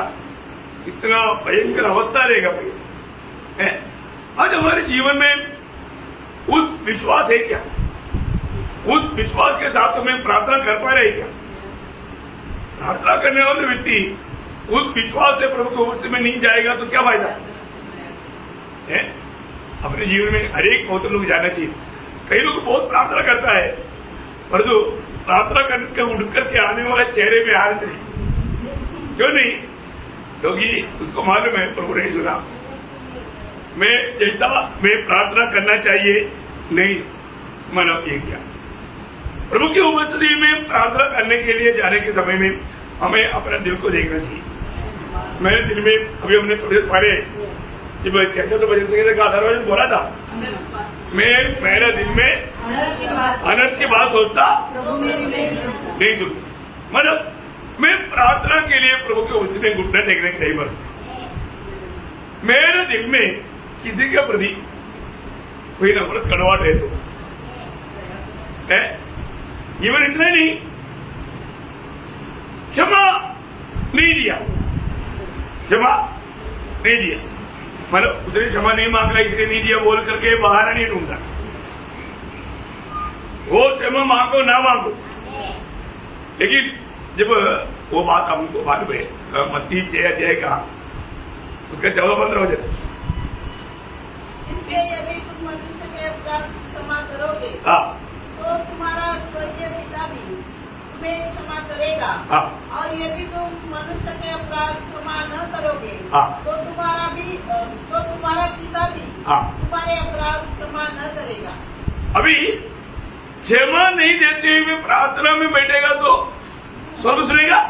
इतना भयंकर अवस्था रहेगा भाई। आज हमारे जीवन में उस विश्वास है क्या? उस विश्वास के साथ हमें प्रार्थना कर पा रहे क्या? प्रार्थना करने वाले व्यक्ति उस विश्वास से प्रभु के उपस्थिति में नहीं जाएगा तो क्या फायदा है? अपने जीवन में हर एक बहुत लोग जाना चाहिए। कई लोग बहुत प्रार्थना करता है पर जो प्रार्थना करके उठ करके आने वाले चेहरे में हार नहीं, क्यों नहीं? क्योंकि उसको मालूम है प्रभु नहीं सुना। मैं जैसा मैं प्रार्थना करना चाहिए नहीं माना ये किया। प्रभु की उपस्थिति में प्रार्थना करने के लिए जाने के समय में हमें अपने दिल को देखना चाहिए। मेरे दिल में अभी हमने थोड़ी देर पहले जब 66 बजे का आधार बोला था, मैं मेरे दिल में अनंत की बात सोचता नहीं सुन। मतलब मैं प्रार्थना के लिए प्रभु की उपस्थिति में घुटने टेकने नहीं बन। मेरे दिल में किसी के प्रति कोई नफरत कड़वाहट है तो जीवन इतना नहीं, क्षमा नहीं दिया, क्षमा नहीं दिया, मतलब उसने क्षमा नहीं मांगा इसलिए नहीं दिया बोल करके बहाना नहीं ढूंढता। वो क्षमा मांगो ना मांगो, लेकिन जब वो बात हमको मालूम है मत्ती 6 अध्याय का उसका 14-15 हो जाता। इसलिए यदि तुम मनुष्य के अपराध क्षमा करोगे तो तुम्हारा स्वर्गीय पिता भी तुम्हें क्षमा करेगा, और यदि तुम मनुष्य के अपराध क्षमा न करोगे तो तुम्हारा पिता भी तुम्हारे अपराध क्षमा न करेगा। अभी क्षमा नहीं देते हुए प्रार्थना में बैठेगा तो स्वर्ग सुनेगा?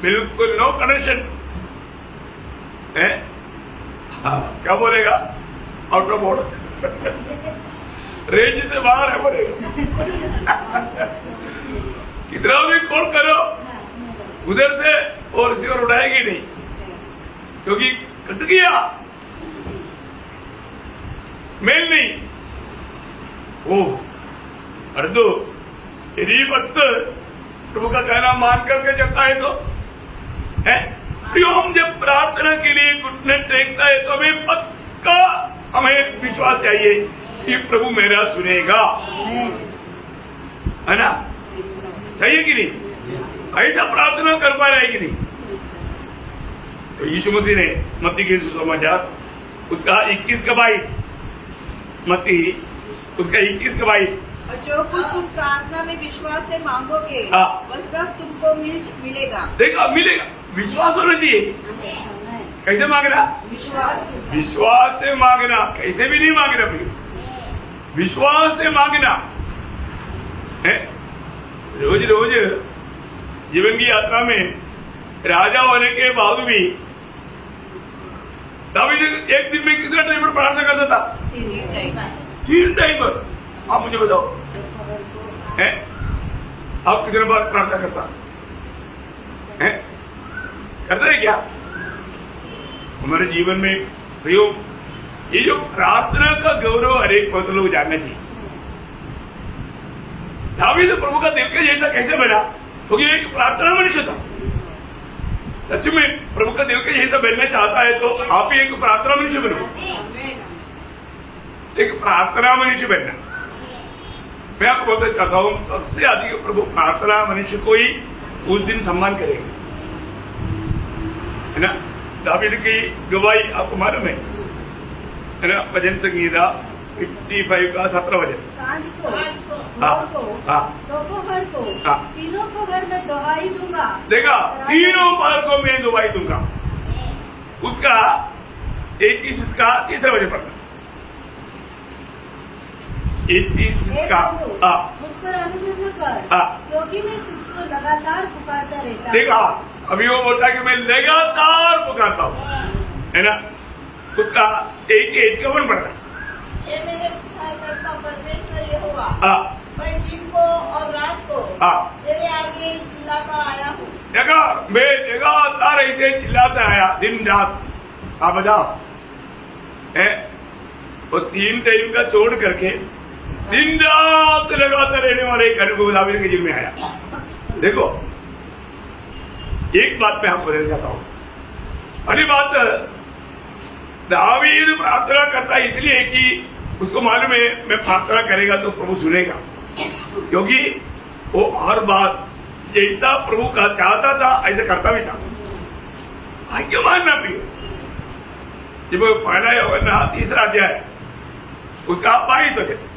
बिल्कुल नो कनेक्शन है। क्या बोलेगा? आउट ऑफ ऑर्डर, रेंज से बाहर है बोलेगा। कितना भी कॉल करो उधर से वो रिसीवर उठाएगी नहीं क्योंकि कट गया, मेल नहीं। ओ अर्दो यदि भक्त प्रभु का कहना मान करके चलता है तो है। हम जब प्रार्थना के लिए घुटने टेकता है तो हमें पक्का हमें विश्वास चाहिए कि प्रभु मेरा सुनेगा, है ना? चाहिए कि नहीं? ऐसा प्रार्थना कर पा रहा है कि नहीं? तो यीशु मसीह ने मत्ती के सुसमाचार उसका 21-22 मत्ती उसका 21-22 और जो कुछ तुम प्रार्थना में विश्वास से मांगोगे वह सब तुमको मिलेगा। देखा, मिलेगा। विश्वास होना चाहिए। कैसे मांगना? विश्वास से मांगना, कैसे भी नहीं मांगना। विश्वास से मांगना है। रोज रोज जीवन की यात्रा में राजा होने के बाद भी दावीद एक दिन में कितना टाइम पर प्रार्थना करता था? 3 टाइम पर। आप मुझे बताओ, है आप कितने बार प्रार्थना करता है? करते है क्या हमारे जीवन में? प्रयोग ये जो प्रार्थना का गौरव हर एक पद लोग जानना चाहिए। दावीद प्रभु का दिल के जैसा कैसे बना? क्योंकि एक प्रार्थना मनुष्य था। सच में प्रभु का दिल के जैसा बनना चाहता है तो आप ही एक प्रार्थना मनुष्य बनो। एक प्रार्थना मनुष्य बनना, मैं आपको बोलना चाहता हूं, सबसे अधिक प्रभु प्रार्थना मनुष्य को ही उस दिन सम्मान करेगा, है ना। दावीद की गवाही आपको मालूम है ना? भजन संगीता 55 का 17 वचन। सांझ को, हाँ, भोर को, हाँ, दोपहर को, हाँ। तीनों पहर में दुहाई दूंगा। देखा, तीनों पहर को मैं दुहाई दूंगा। उसका 31 का 3रा वचन पढ़ना। 31 का, हाँ, मुझ पर अनुग्रह कर, हाँ। क्योंकि मैं तुझको लगातार पुकारता रहता हूँ। देखा, अभी वो बोलता है कि मैं लगातार पुकारता हूँ, है ना। उसका 88 का वन पढ़ना। ये मेरे उद्धारकर्ता परमेश्वर यहोवा, हाँ, मैं दिन को और रात को हाँ। तेरे आगे चिल्लाता आया हूँ। देखा, मैं लगातार ऐसे चिल्लाता आया दिन रात। आप बताओ, है वो 3 टाइम का छोड़ करके दिन रात लगातार रहने वाले घर को दावीद के जिम्मे में आया। देखो, एक बात मैं आपको देना चाहता हूं। पहली बात, दावीद प्रार्थना करता इसलिए कि उसको मालूम है मैं प्रार्थना करेगा तो प्रभु सुनेगा, क्योंकि वो हर बात जैसा प्रभु का चाहता था ऐसा करता भी था। आज्ञा मानना प्रिय, जब पहला यूहन्ना 3रा अध्याय उसका 22 वचन।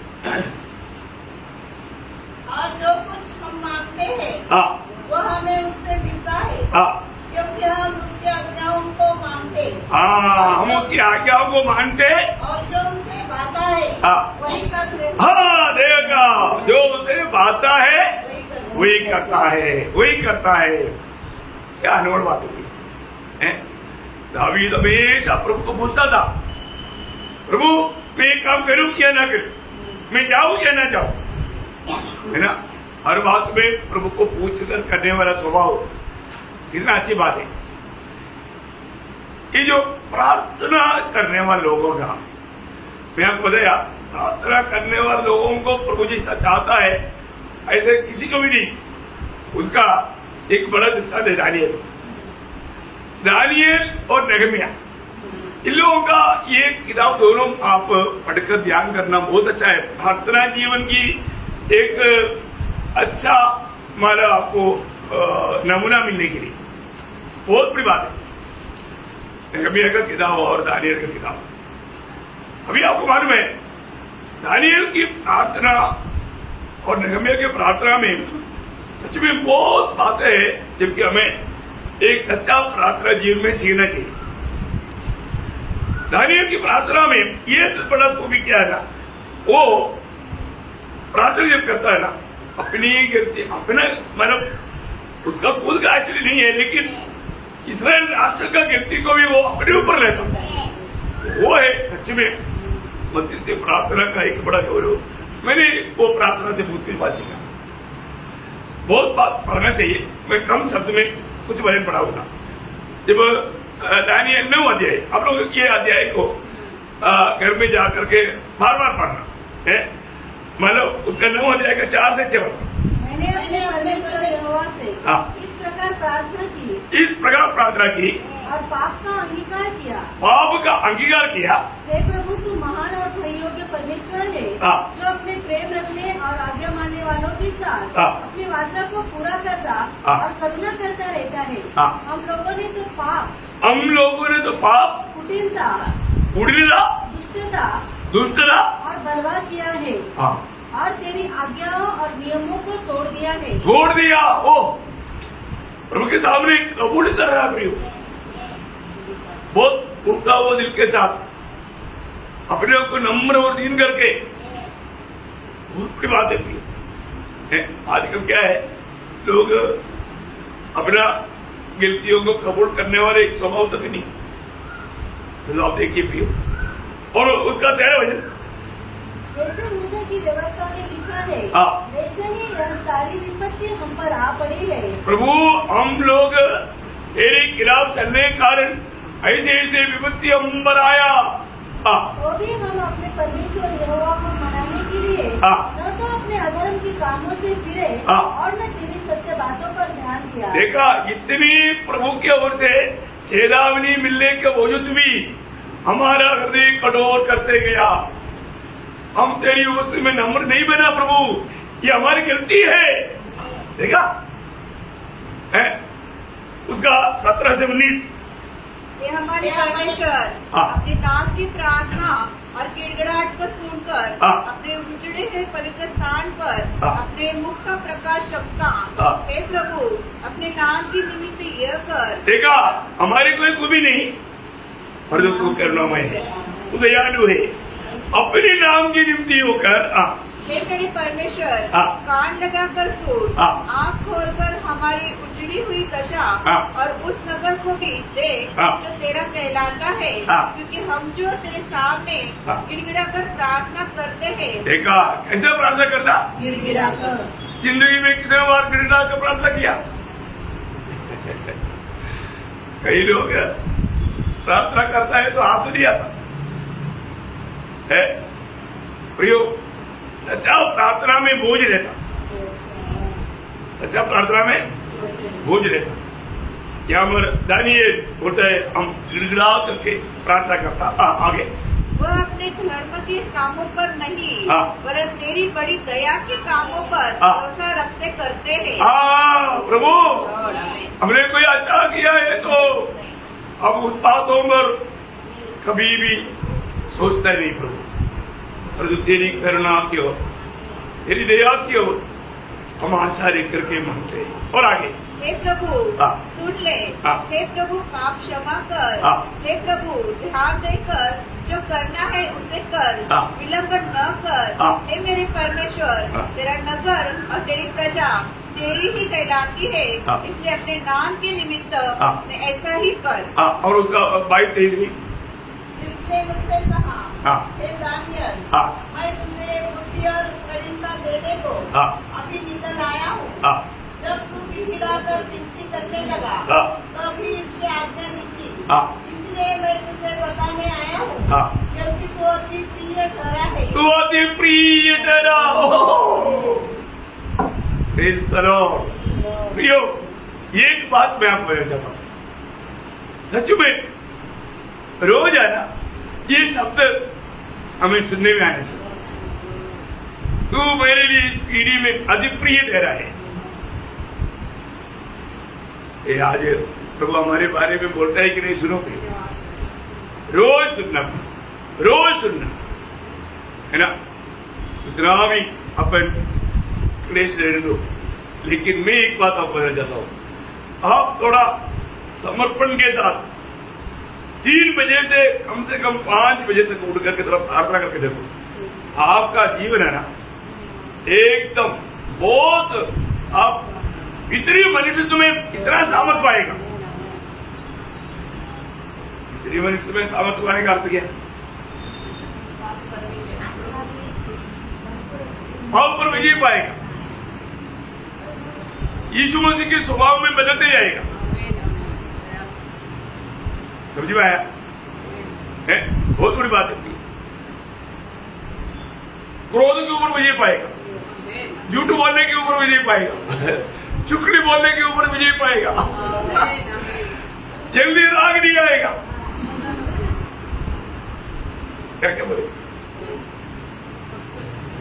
और जो कुछ हम मांगते हैं हाँ, वह हमें उससे मिलता है, हाँ, क्योंकि हम उसकी आज्ञाओं को मानते हाँ, हम उसकी आज्ञाओं को मानते और जो उसे भाता है हाँ। वही करते हैं। हाँ, देखा, जो उसे भाता है वही वही करते हैं। करता है, वही करता है। क्या अनोखी बात होगी, हैं? दावीद हमेशा प्रभु को पूछता था, प्रभु मैं एक काम करूं या ना करूं, मैं जाऊं या ना जाऊं, है ना। हर बात में प्रभु को पूछकर करने वाला स्वभाव कितना अच्छी बात है। ये जो प्रार्थना करने वाले लोगों का, मैं आपको बताया, प्रार्थना करने वाले लोगों को प्रभु जैसा चाहता है ऐसे किसी को भी नहीं। उसका एक बड़ा दृष्टांत है दानिएल और नहम्याह। इन लोगों का ये किताब दोनों आप पढ़कर ध्यान करना बहुत अच्छा है। प्रार्थना जीवन की एक अच्छा हमारा आपको नमूना मिलने के लिए बहुत बड़ी बात है। नहम्याह का किताब और दानिएल का किताब। अभी आपको मालूम है दानिएल की प्रार्थना और नहम्याह की प्रार्थना में सच में बहुत बातें हैं, जबकि हमें एक सच्चा प्रार्थना जीवन में सीखना चाहिए। दानिएल की प्रार्थना में ये बड़ा खूबी क्या है ना, वो प्रार्थना जब करता है ना अपनी गिरती अपना मतलब उसका खुद का एक्चुअली नहीं है, लेकिन इसराइल राष्ट्र का गिरती को भी वो अपने ऊपर लेता है। वो है सच में मध्यस्थी प्रार्थना का एक बड़ा गौरव। मैंने वो प्रार्थना से बहुत कुछ बात सीखा। बहुत बात पढ़ना चाहिए। मैं कम शब्द में कुछ वचन पढ़ाऊंगा। जब दानिएल 9 अध्याय, आप लोग ये अध्याय को घर में जाकर के बार बार पढ़ना है। मतलब उसका 9 अध्याय का 4 से 6 मैंने अपने परमेश्वर यहोवा से हाँ। इस प्रकार प्रार्थना की इस प्रकार प्रार्थना की और पाप का अंगीकार किया। पाप का अंगीकार किया। हे प्रभु, तू महान और भययोग्य परमेश्वर है, हाँ। जो अपने प्रेम रखने और आज्ञा मानने वालों के साथ हाँ। अपनी वाचा को पूरा करता हाँ। और करुणा करता रहता है। हाँ। हम लोगों ने तो पाप, कुटिलता, दुष्टता दुष्टता और बलवा किया है हाँ। और तेरी आज्ञाओं और नियमों को तोड़ दिया है। छोड़ दिया। ओ प्रभु के सामने कबूल कर रहा है। बहुत उठा हुआ दिल के साथ अपने आप को नम्र और दीन करके बहुत बड़ी बात है प्रियो। आजकल क्या है, लोग अपना गलतियों को कबूल करने वाले एक स्वभाव तक नहीं। तो आप देखिए प्रियो, और उसका 13 वचन, जैसे मूसा की व्यवस्था में लिखा है हाँ। वैसे ही यह सारी विपत्ति हम पर आ पड़ी है। प्रभु हम लोग तेरे खिलाफ चलने के कारण ऐसे ऐसे विपत्ति हम पर आया। तो भी हम अपने परमेश्वर यहोवा को मनाने के लिए हाँ। न तो अपने अधर्म के कामों से फिरे हाँ। और न तेरी सत्य बातों पर ध्यान दिया। देखा, इतनी प्रभु की ओर से चेतावनी मिलने के बावजूद भी हमारा हृदय कठोर करते गया। हम तेरी उपस्थिति में नम्र नहीं बना प्रभु, ये हमारी गलती है। देखा है उसका 17 से 19। ये हमारे परमेश्वर हाँ। अपनी दास की प्रार्थना और गिड़गिड़ाहट को सुनकर हाँ। अपने उजड़े हुए पवित्र स्थान पर हाँ। अपने मुख का प्रकाश चमका। हाँ। हे प्रभु, अपने नाम की निमित्त यह कर। देखा, हमारी कोई खूबी नहीं, पर जो तू करुणामय है, तू दयालु है, अपने नाम की निमित्त होकर। हे मेरे परमेश्वर, हाँ। कान लगाकर सुन, हाँ। आँख खोलकर हमारी उजड़ी हुई दशा हाँ। और उस नगर को भी देख हाँ। जो तेरा कहलाता है। हाँ। क्योंकि हम जो तेरे सामने हाँ। गिड़गिड़ा कर प्रार्थना करते हैं। देखा कैसे प्रार्थना करता, गिड़गिड़ा कर जिंदगी में कितने बार गिड़गिड़ा कर प्रार्थना किया। कई लोग प्रार्थना करता है तो आंसू नहीं आता है। प्रियो, सच्चा प्रार्थना में बोझ रहता, सच्चा प्रार्थना में बोझ रहता। यहाँ पर दानिएल बोलता है हम गिड़गिड़ा करके प्रार्थना करता। आगे वह अपने धर्म के कामों पर नहीं हाँ। वरन तेरी बड़ी दया के कामों पर हाँ। भरोसा रखते करते हैं। प्रभु हमने कोई अच्छा किया है तो अब उस बातों पर कभी भी सोचता ही नहीं प्रभु, और जो तेरी करुणा की ओर, तेरी दया की ओर हम आशा लेकर करके मांगते हैं। और आगे हे प्रभु हाँ। सुन ले। हाँ। हे प्रभु पाप क्षमा कर। हाँ। हे प्रभु ध्यान देकर जो करना है उसे कर। हाँ। विलंब न कर। हाँ। हे मेरे परमेश्वर, हाँ। तेरा नगर और तेरी प्रजा तेरी ही कहलाती है। हाँ। इसलिए अपने नाम के निमित्त हाँ। ऐसा ही कर। और उसका 22-23 भी। जिसने मुझसे कहा, हाँ। हे दानियल, हाँ। मैं तुम्हें बुद्धि और कठिनता देने को हाँ। अभी निकल आया हूँ। हाँ। जब तू गिड़गिड़ाकर विनती करने लगा, हाँ। तभी इसकी आज्ञा निकली। हाँ। इसलिए मैं तुझे बताने आया हूँ, हाँ। क्योंकि तू अति प्रिय ठहरा है। तू अति प्रिय तेरा Praise the Lord। प्रियो, एक बात मैं आपको कहना चाहता हूँ, सच में रोज है ना ये शब्द हमें सुनने में आने से, तू मेरे लिए इस पीढ़ी में अति प्रिय ठहरा है। ये आज प्रभु हमारे बारे में बोलता है कि नहीं, सुनो रोज सुनना, रोज सुनना है ना। इतना भी अपन क्लेश रहने दो, लेकिन मैं एक बात आपको कहना चाहता हूँ, आप थोड़ा समर्पण के साथ 3 बजे से कम 5 बजे तक उठ करके थोड़ा प्रार्थना करके देखो, आपका जीवन है ना एकदम बहुत, आप भीतरी मनुष्य तुम्हें इतना सामर्थ पाएगा। भीतरी मनुष्य तुम्हें सामर्थ पाने का अर्थ क्या है? भाव पर विजय पाएगा, यीशु मसीह के स्वभाव में बदलते जाएगा। समझ में आया है? बहुत बड़ी बात है। क्रोध के ऊपर विजय पाएगा, झूठ बोलने के ऊपर विजय पाएगा, चुगली बोलने के ऊपर विजय पाएगा, जल्दी राग नहीं आएगा। क्या क्या बोले?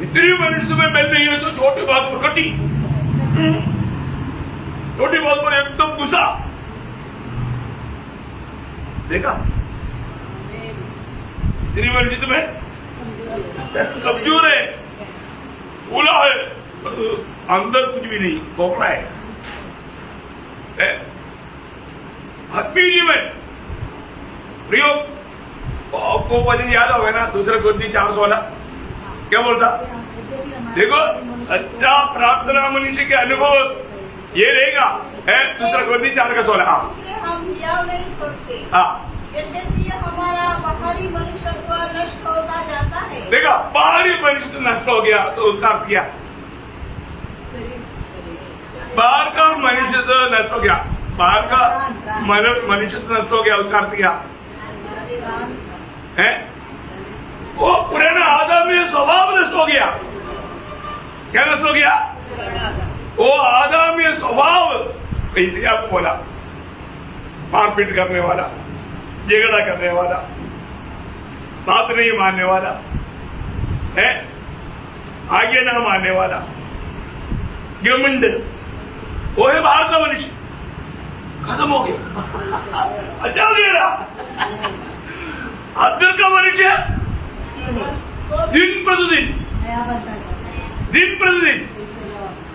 इतनी मनुष्य में मिल रही है तो छोटी बात पर कटी, छोटी बात पर एकदम गुस्सा। देखा, इतनी मनुष्य में कमजोर है, फूला है, अंदर कुछ भी नहीं, खोखला है। आत्मीय जीवन प्रियो, आपको वजन याद होगा ना, दूसरा कोई 400 वाला क्या बोलता, इसलिए भी हमारा देखो मनुष्य को- अच्छा प्रार्थना मनुष्य के अनुभव ये रहेगा। दूसरा कोरिन्थियों 4:16। हाँ इसलिए हम हियाव नहीं छोड़ते। हाँ यद्यपि हमारा बाहरी मनुष्यत्व नष्ट होता जाता है, देखा बाहरी मनुष्य तो नष्ट हो गया तो उसका अर्थ किया बाहर का मनुष्य तो नष्ट हो गया, बाहर का मनुष्य तो नष्ट हो गया, उसका अर्थ क्या है? वो पुराना आदमी स्वभाव नष्ट हो गया। क्या नष्ट हो गया? वो आदमी स्वभाव। इसे आप बोला मारपीट करने वाला, झगड़ा करने वाला, बात नहीं मानने वाला है, आगे ना मानने वाला, घमंड, वो है बाहर का मनुष्य। खत्म हो गया। अच्छा हो गया। अंदर का मनुष्य दिन प्रतिदिन नया बनता जाता है। दिन प्रतिदिन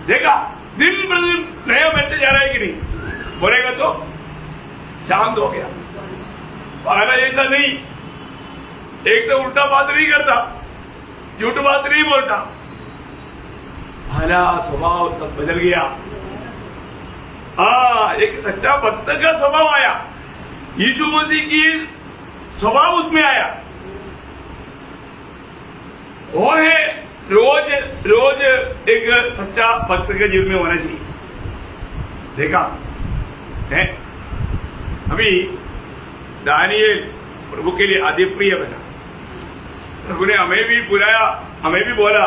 देखा दिन प्रतिदिन नया बनते जा रहा है कि नहीं? बोलेगा तो शांत हो गया। पहला ऐसा नहीं, एक तो उल्टा बात नहीं करता, झूठ बात नहीं बोलता, भला स्वभाव सब बदल गया। हाँ एक सच्चा भक्त का स्वभाव आया, यीशु मसीह की स्वभाव उसमें आया। वो है रोज रोज एक सच्चा भक्त के जीवन में होना चाहिए। देखा है अभी दानिएल प्रभु के लिए अति प्रिय बना। प्रभु ने हमें भी बुलाया, हमें भी बोला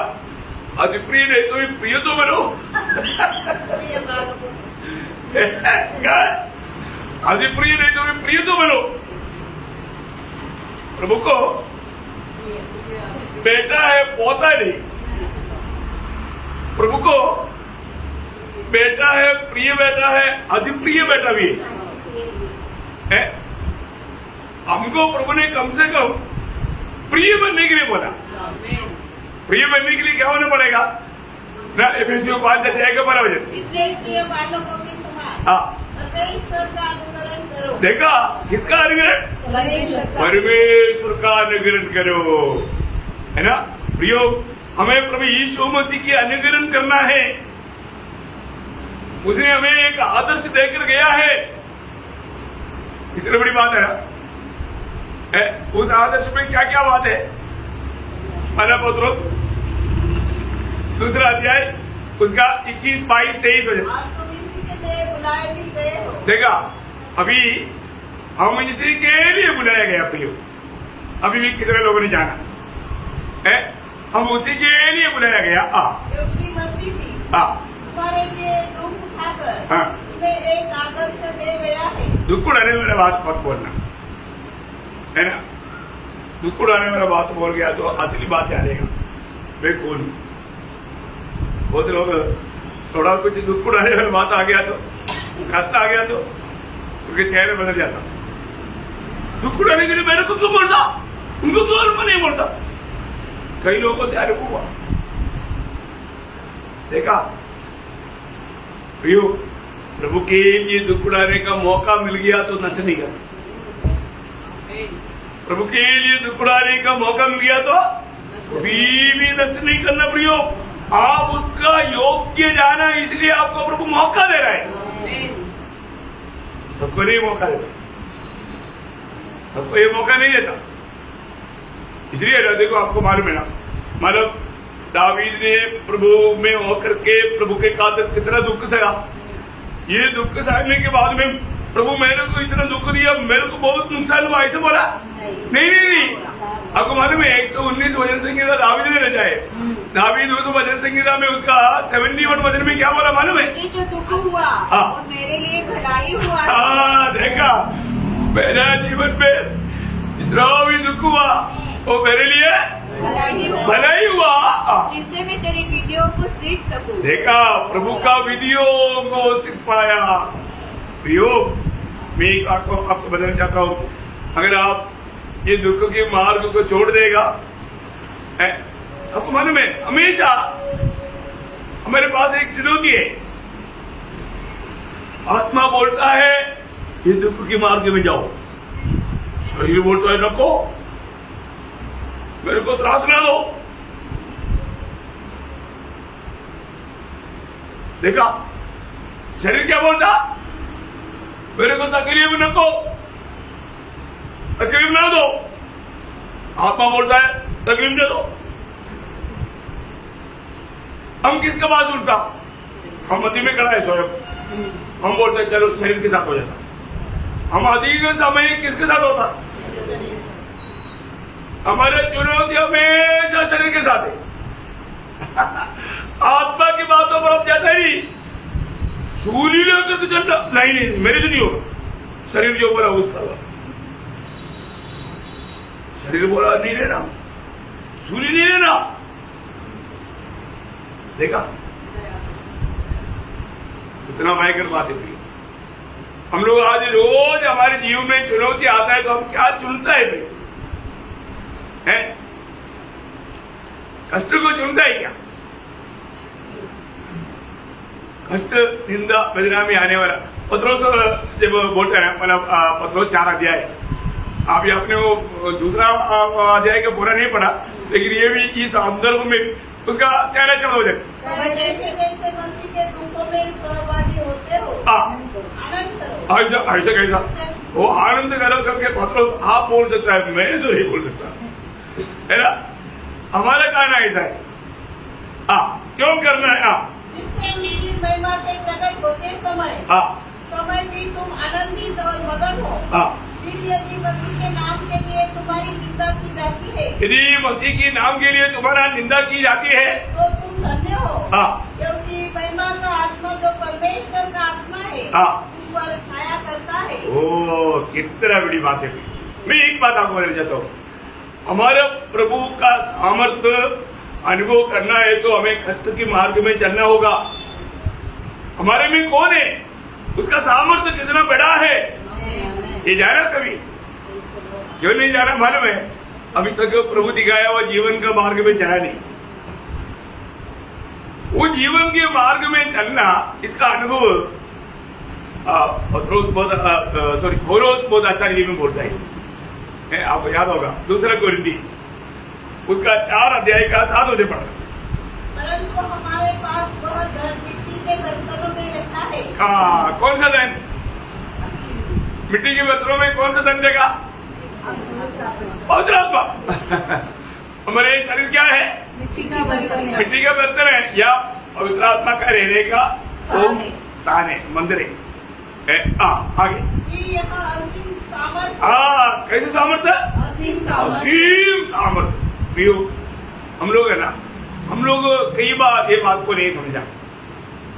अति प्रिय नहीं तो भी प्रिय तो बनो। प्रिय बालकों, अति प्रिय नहीं तो भी प्रिय तो बनो। प्रभु को बेटा है पोता नहीं, प्रभु को बेटा है, प्रिय बेटा है, अति प्रिय बेटा भी है। हमको प्रभु ने कम से कम प्रिय बनने के लिए बोला। प्रिय बनने के लिए क्या होना पड़ेगा ना? एफएससी 5:1 का 12 वचन। इसलिए बालकों के समान हाँ परमेश्वर का अनुकरण करो। देखा किसका अनुकरण? परमेश्वर का परमेश्वर का अनुकरण करो, है ना प्रियो? हमें प्रभु यीशु मसीह की अनुकरण करना है। उसने हमें एक आदर्श देकर गया है। इतनी बड़ी बात है ना? उस आदर्श में क्या क्या बात है? पहला पत्रोस 2 अध्याय उसका 21, 22, 23 हो जाए। और तुम इसी के लिए बुलाए भी गए हो। देखा अभी हम इसी के लिए बुलाया गया प्रियो। अभी भी कितने लोगों ने जाना है? हम उसी के लिए बुलाया गया। क्योंकि मसीह भी तुम्हारे लिए दुख उठाकर हाँ। तुम्हें एक आदर्श दे गया है। दुख उड़ाने वाला बात मत बोलना, है ना? दुख उड़ाने वाला बात बोल गया तो असली बात जानेगा मैं कौन हूं। बहुत लोग थोड़ा कुछ दुख उड़ाने वाला बात आ गया तो, कष्ट आ गया तो उनके चेहरे बदल जाता। दुख उड़ाने के लिए मेरे को क्यों बोलता, उनको क्यों नहीं बोलता? कई लोगों से अनुभव हुआ। देखा प्रियो, प्रभु के लिए दुख उड़ाने का मौका मिल गया तो नष्ट नहीं करना। प्रभु के लिए दुख उड़ाने का मौका मिल गया तो कभी भी नष्ट नहीं करना प्रियो। आप उसका योग्य जाना, इसलिए आपको प्रभु मौका दे रहा है। सबको नहीं मौका देता, सबको ये मौका नहीं देता। इसलिए देखो आपको मालूम है ना, मतलब दावीद ने प्रभु में होकर के प्रभु के खातिर कितना दुख सहा। ये दुख सहने के बाद में प्रभु मेरे को इतना दुख दिया, मेरे को बहुत नुकसान हुआ, ऐसे बोला नहीं। आपको मालूम है 119 वचन संहिता दावीद ने रचा है। दावीद उस वचन संहिता में उसका 71 वचन में क्या बोला मालूम है? ये जो दुख हुआ हाँ। और मेरे लिए भलाई हुआ है। हाँ देखा, मेरा जीवन में जितना भी दुख हुआ वो मेरे लिए भलाई हुआ, जिससे मैं तेरी विधियों को सीख सकूं। देखा प्रभु का विधियों को सीख पाया। प्रियो, मैं आपको बताना चाहता हूँ, अगर आप ये दुख के मार्ग को छोड़ देगा, आपको मालूम है हमेशा हमारे पास एक चुनौती है। आत्मा बोलता है ये दुख के मार्ग में जाओ, शरीर बोलता है नको, मेरे को त्रास ना दो। देखा शरीर क्या बोलता, मेरे को तकलीफ न को, तकलीफ ना दो। आत्मा बोलता है तकलीफ दे दो। हम किसका बात सुनता, हम मध्य में खड़ा है स्वयं, हम बोलते हैं चलो शरीर के साथ हो जाता। हम अधिक समय किसके साथ होता, हमारे चुनौती हमेशा शरीर के साथ है। आत्मा की बातों पर अब जाता ही सूली लेकर तो चलता नहीं, मेरे से नहीं होगा। शरीर जो बोला उसका, शरीर बोला नहीं लेना, सूली नहीं लेना। देखा कितना भयंकर बात है। हम लोग आज रोज हमारे जीवन में चुनौती आता है तो हम क्या चुनता है? कष्ट को चुनता है क्या? कष्ट, निंदा, बदनामी आने वाला। पत्रोस जब बोलते हैं, मतलब पत्रोस 4 अध्याय, आप ये अपने वो दूसरा अध्याय का पूरा नहीं पढ़ा, लेकिन ये भी इस संदर्भ में उसका क्या चल हो जाए। जैसे जैसे मसीह के दुखों में सहभागी होते हो, आनंद करो। ऐसा कैसा वो आनंद करो करके पत्रोस आप बोल सकता है, मैं तो नहीं बोल सकता है ना। हमारा कहना ऐसा है, क्यों करना है? जिससे उनकी महिमा के प्रकट होते समय भी तुम आनंदित और मगन हो। फिर यदि मसीह के नाम के लिए तुम्हारी निंदा की जाती है, यदि मसीह के नाम के लिए तुम्हारा निंदा की जाती है, तो तुम धन्य हो, क्योंकि महिमा का आत्मा जो परमेश्वर का आत्मा है उस पर छाया करता है। ओ कितना बड़ी बात है। मैं एक बात आपको बोलना चाहता हूँ, हमारे प्रभु का सामर्थ्य अनुभव करना है तो हमें कष्ट के मार्ग में चलना होगा। हमारे में कौन है, उसका सामर्थ्य कितना बड़ा है, ये जाना कभी क्यों नहीं जाना मालूम है? अभी तक प्रभु दिखाया हुआ जीवन का मार्ग में चला नहीं। वो जीवन के मार्ग में चलना, इसका अनुभव पौलुस बहुत अच्छा जी में बोलता है, आपको याद होगा 2 कोरिन्थी उसका 4 अध्याय का 7 होते पढ़ना। परंतु हमारे पास वह धन मिट्टी के बर्तनों में रहता है। कौन सा धन? मिट्टी के बर्तनों में कौन सा धन देगा? पवित्र आत्मा। हमारे शरीर क्या है? मिट्टी का बर्तन है। मिट्टी का बर्तन है, या पवित्र आत्मा का रहने का स्थान है, मंदिर है। आगे यह असीम सामर्थ्य। कैसे सामर्थ्य? असीम सामर्थ्य। प्रियो, हम लोग है ना, हम लोग कई बार ये बात को नहीं समझा।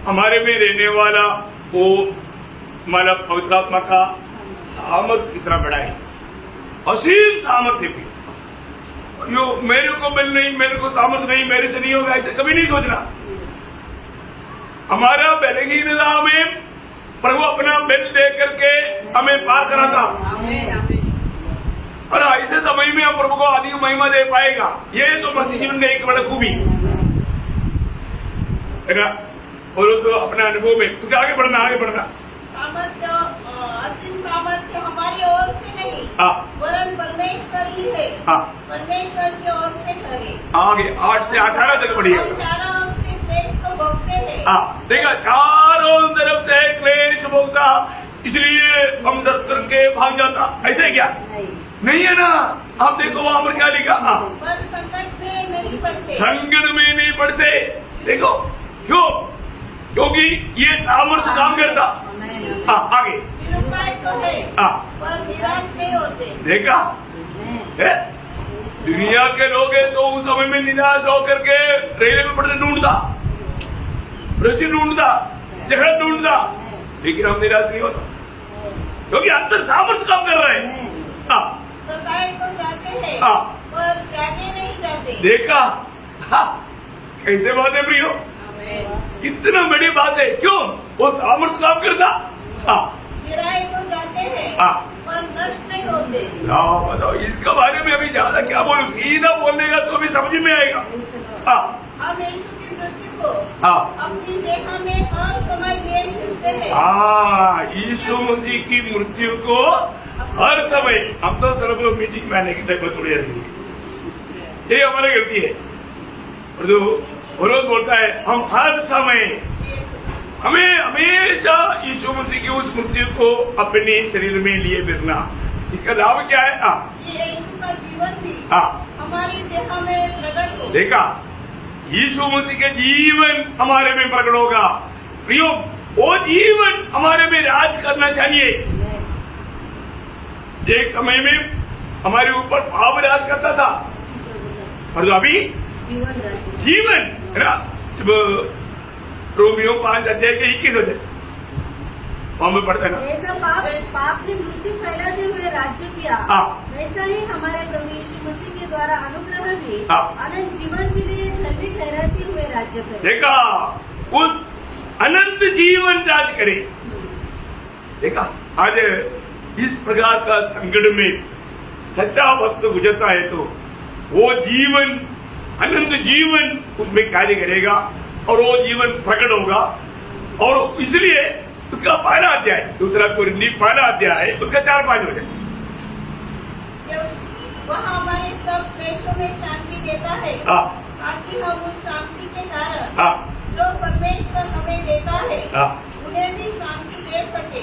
हमारे में रहने वाला वो मतलब पवित्र आत्मा का सामर्थ्य कितना बड़ा है, असीम सामर्थ्य भी। यो मेरे को बल नहीं, मेरे को सामर्थ्य नहीं, मेरे से नहीं होगा, ऐसे कभी नहीं सोचना। हमारा बलहीनता में प्रभु अपना बल दे करके हमें पार कराता, और ऐसे समय में हम प्रभु को अधिक महिमा दे पाएगा। ये तो मसीह जीवन का एक बड़ा खूबी है ना। और तो अपना अनुभव में कुछ आगे बढ़ना, आगे बढ़ना। सामर्थ्य, असीम सामर्थ्य हमारी ओर से नहीं, वरन परमेश्वर ही है। परमेश्वर की ओर से ठहरे। आगे 8 से 18 तक बढ़िए। चारों ओर से क्लेश तो भोगते हैं। देखा, चारों तरफ से क्लेश भोगता, इसलिए हम डर करके भाग जाता। ऐसे क्या? नहीं है ना। आप देखो वहां पर क्या लिखा, पर संकट में नहीं पड़ते। संकट में नहीं पड़ते। देखो क्यों? क्योंकि ये सामर्थ्य काम करता। आगे निरुपाय तो है, पर निराश नहीं होते। देखा है? दुनिया के लोग हैं तो उस समय में निराश होकर के रेलवे में पड़ते ढूंढता, रस्सी ढूंढता, जगह ढूंढता, लेकिन हम निराश नहीं होता क्योंकि अंदर सामर्थ्य काम कर रहे हैं। सताए तो जाते हैं, पर त्यागे नहीं जाते। देखा कैसे बात है प्रियो, कितना बड़ी बात है। क्यों? वो सामर्थ्य काम करता। गिराए तो जाते हैं, पर नष्ट नहीं होते। बताओ, इसका बारे में अभी ज्यादा क्या बोलूं, सीधा बोलने का तो अभी समझ में आएगा। हम यीशु की मृत्यु को अपनी देह में हर समय लिए चलते हैं। यीशु मसीह की मृत्यु को हर समय, हम तो सिर्फ मीटिंग में आने के टाइम में थोड़ी रहती है, ये हमारी गलती है। और जो रोज बोलता है हम हर समय हमें हमेशा यीशु मसीह की उस मृत्यु को अपने शरीर में लिए फिरना, इसका लाभ क्या है? ये यीशु का जीवन भी हाँ, हमारी देह में प्रकट हो। देखा, यीशु मसीह के जीवन हमारे में प्रकट होगा। प्रियो, वो जीवन हमारे में राज करना चाहिए। एक समय में हमारे ऊपर पाप राज करता था, और अभी जीवन है ना। जब रोमियो 5:21 में पढ़ते ना, ऐसा पाप ने मृत्यु फैलाते हुए राज्य किया, वैसा ही हमारे प्रभु यीशु मसीह के द्वारा अनुग्रह भी अनंत जीवन के लिए धर्मी ठहराते हुए राज्य करे। देखा, उस अनंत जीवन राज करे। देखा, आज इस प्रकार का संकट में सच्चा भक्त गुजरता है तो वो जीवन, अनंत जीवन उसमें कार्य करेगा और वो जीवन प्रकट होगा। और इसलिए उसका पहला अध्याय, दूसरा कोरिन्थी पहला अध्याय, उसका 4-5 हो जाए। वह हमारे सब देशों में शांति देता है, ताकि हम उस शांति के कारण जो परमेश्वर हमें देता है उन्हें भी शांति दे सके,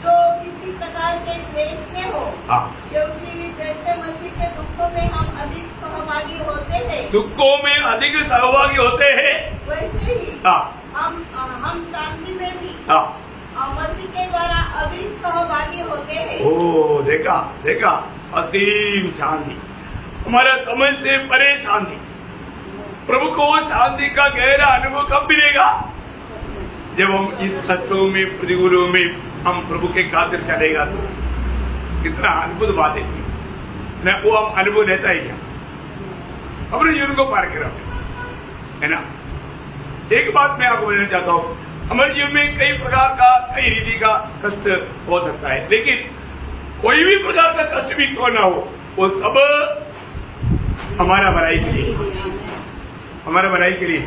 जो किसी प्रकार के द्वेष में हो। क्योंकि जैसे मसीह के दुखों में हम अधिक सहभागी होते हैं, दुखों में अधिक सहभागी होते हैं, वैसे ही हम शांति में भी मसीह के द्वारा अधिक सहभागी होते हैं। ओ देखा, देखा, असीम शांति, हमारा समझ से परे शांति। प्रभु को शांति का गहरा अनुभव कब मिलेगा? जब हम इस कष्टों में, प्रतिकूलों में हम प्रभु के खातिर चलेगा तो। कितना अद्भुत बात है, वो हम अनुभव लेता ही क्या अपने जीवन को पार करा, है ना। एक बात मैं आपको बताना चाहता हूँ, हमारे जीवन में कई प्रकार का, कई रीति का कष्ट हो सकता है, लेकिन कोई भी प्रकार का कष्ट भी क्यों ना हो, वो सब हमारा भलाई के लिए, हमारा भलाई के लिए,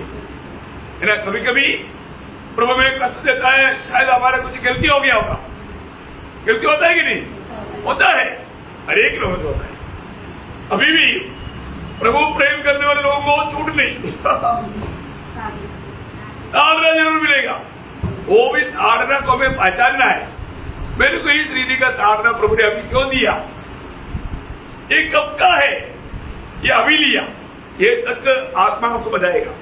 है ना। कभी कभी प्रभु में कष्ट देता है, शायद हमारा कुछ गलती हो गया होगा। गलती होता है कि नहीं? होता है, हर एक लोगों से होता है। अभी भी प्रभु प्रेम करने वाले लोगों को छूट नहीं, ताड़ना जरूर मिलेगा। वो भी ताड़ना को हमें पहचानना है। मेरे को इस रीति का ताड़ना प्रभु ने अभी क्यों दिया, ये कब का है, ये अभी लिया, ये तक आत्मा आपको बताएगा,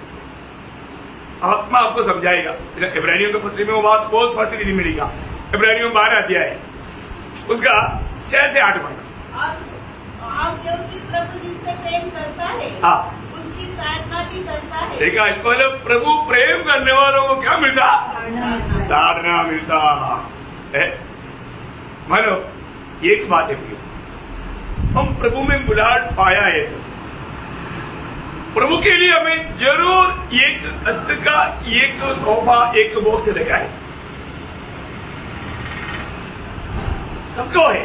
आत्मा आपको समझाएगा। इब्रानियों के पत्र में वो बात बहुत स्पष्ट रीति मिलेगा। इब्रानियों 12 अध्याय, उसका 6 से 8 पढ़ना। क्योंकि प्रभु जिससे प्रेम करता है उसकी ताड़ना भी करता है। देखा, पहले प्रभु प्रेम करने वालों को क्या मिलता? ताड़ना मिलता है। मानो एक बात है, हम प्रभु में बुलाहट पाया है तो प्रभु के लिए हमें जरूर एक कष्ट का एक तोहफा, एक बॉक्स लगा है, सबको है,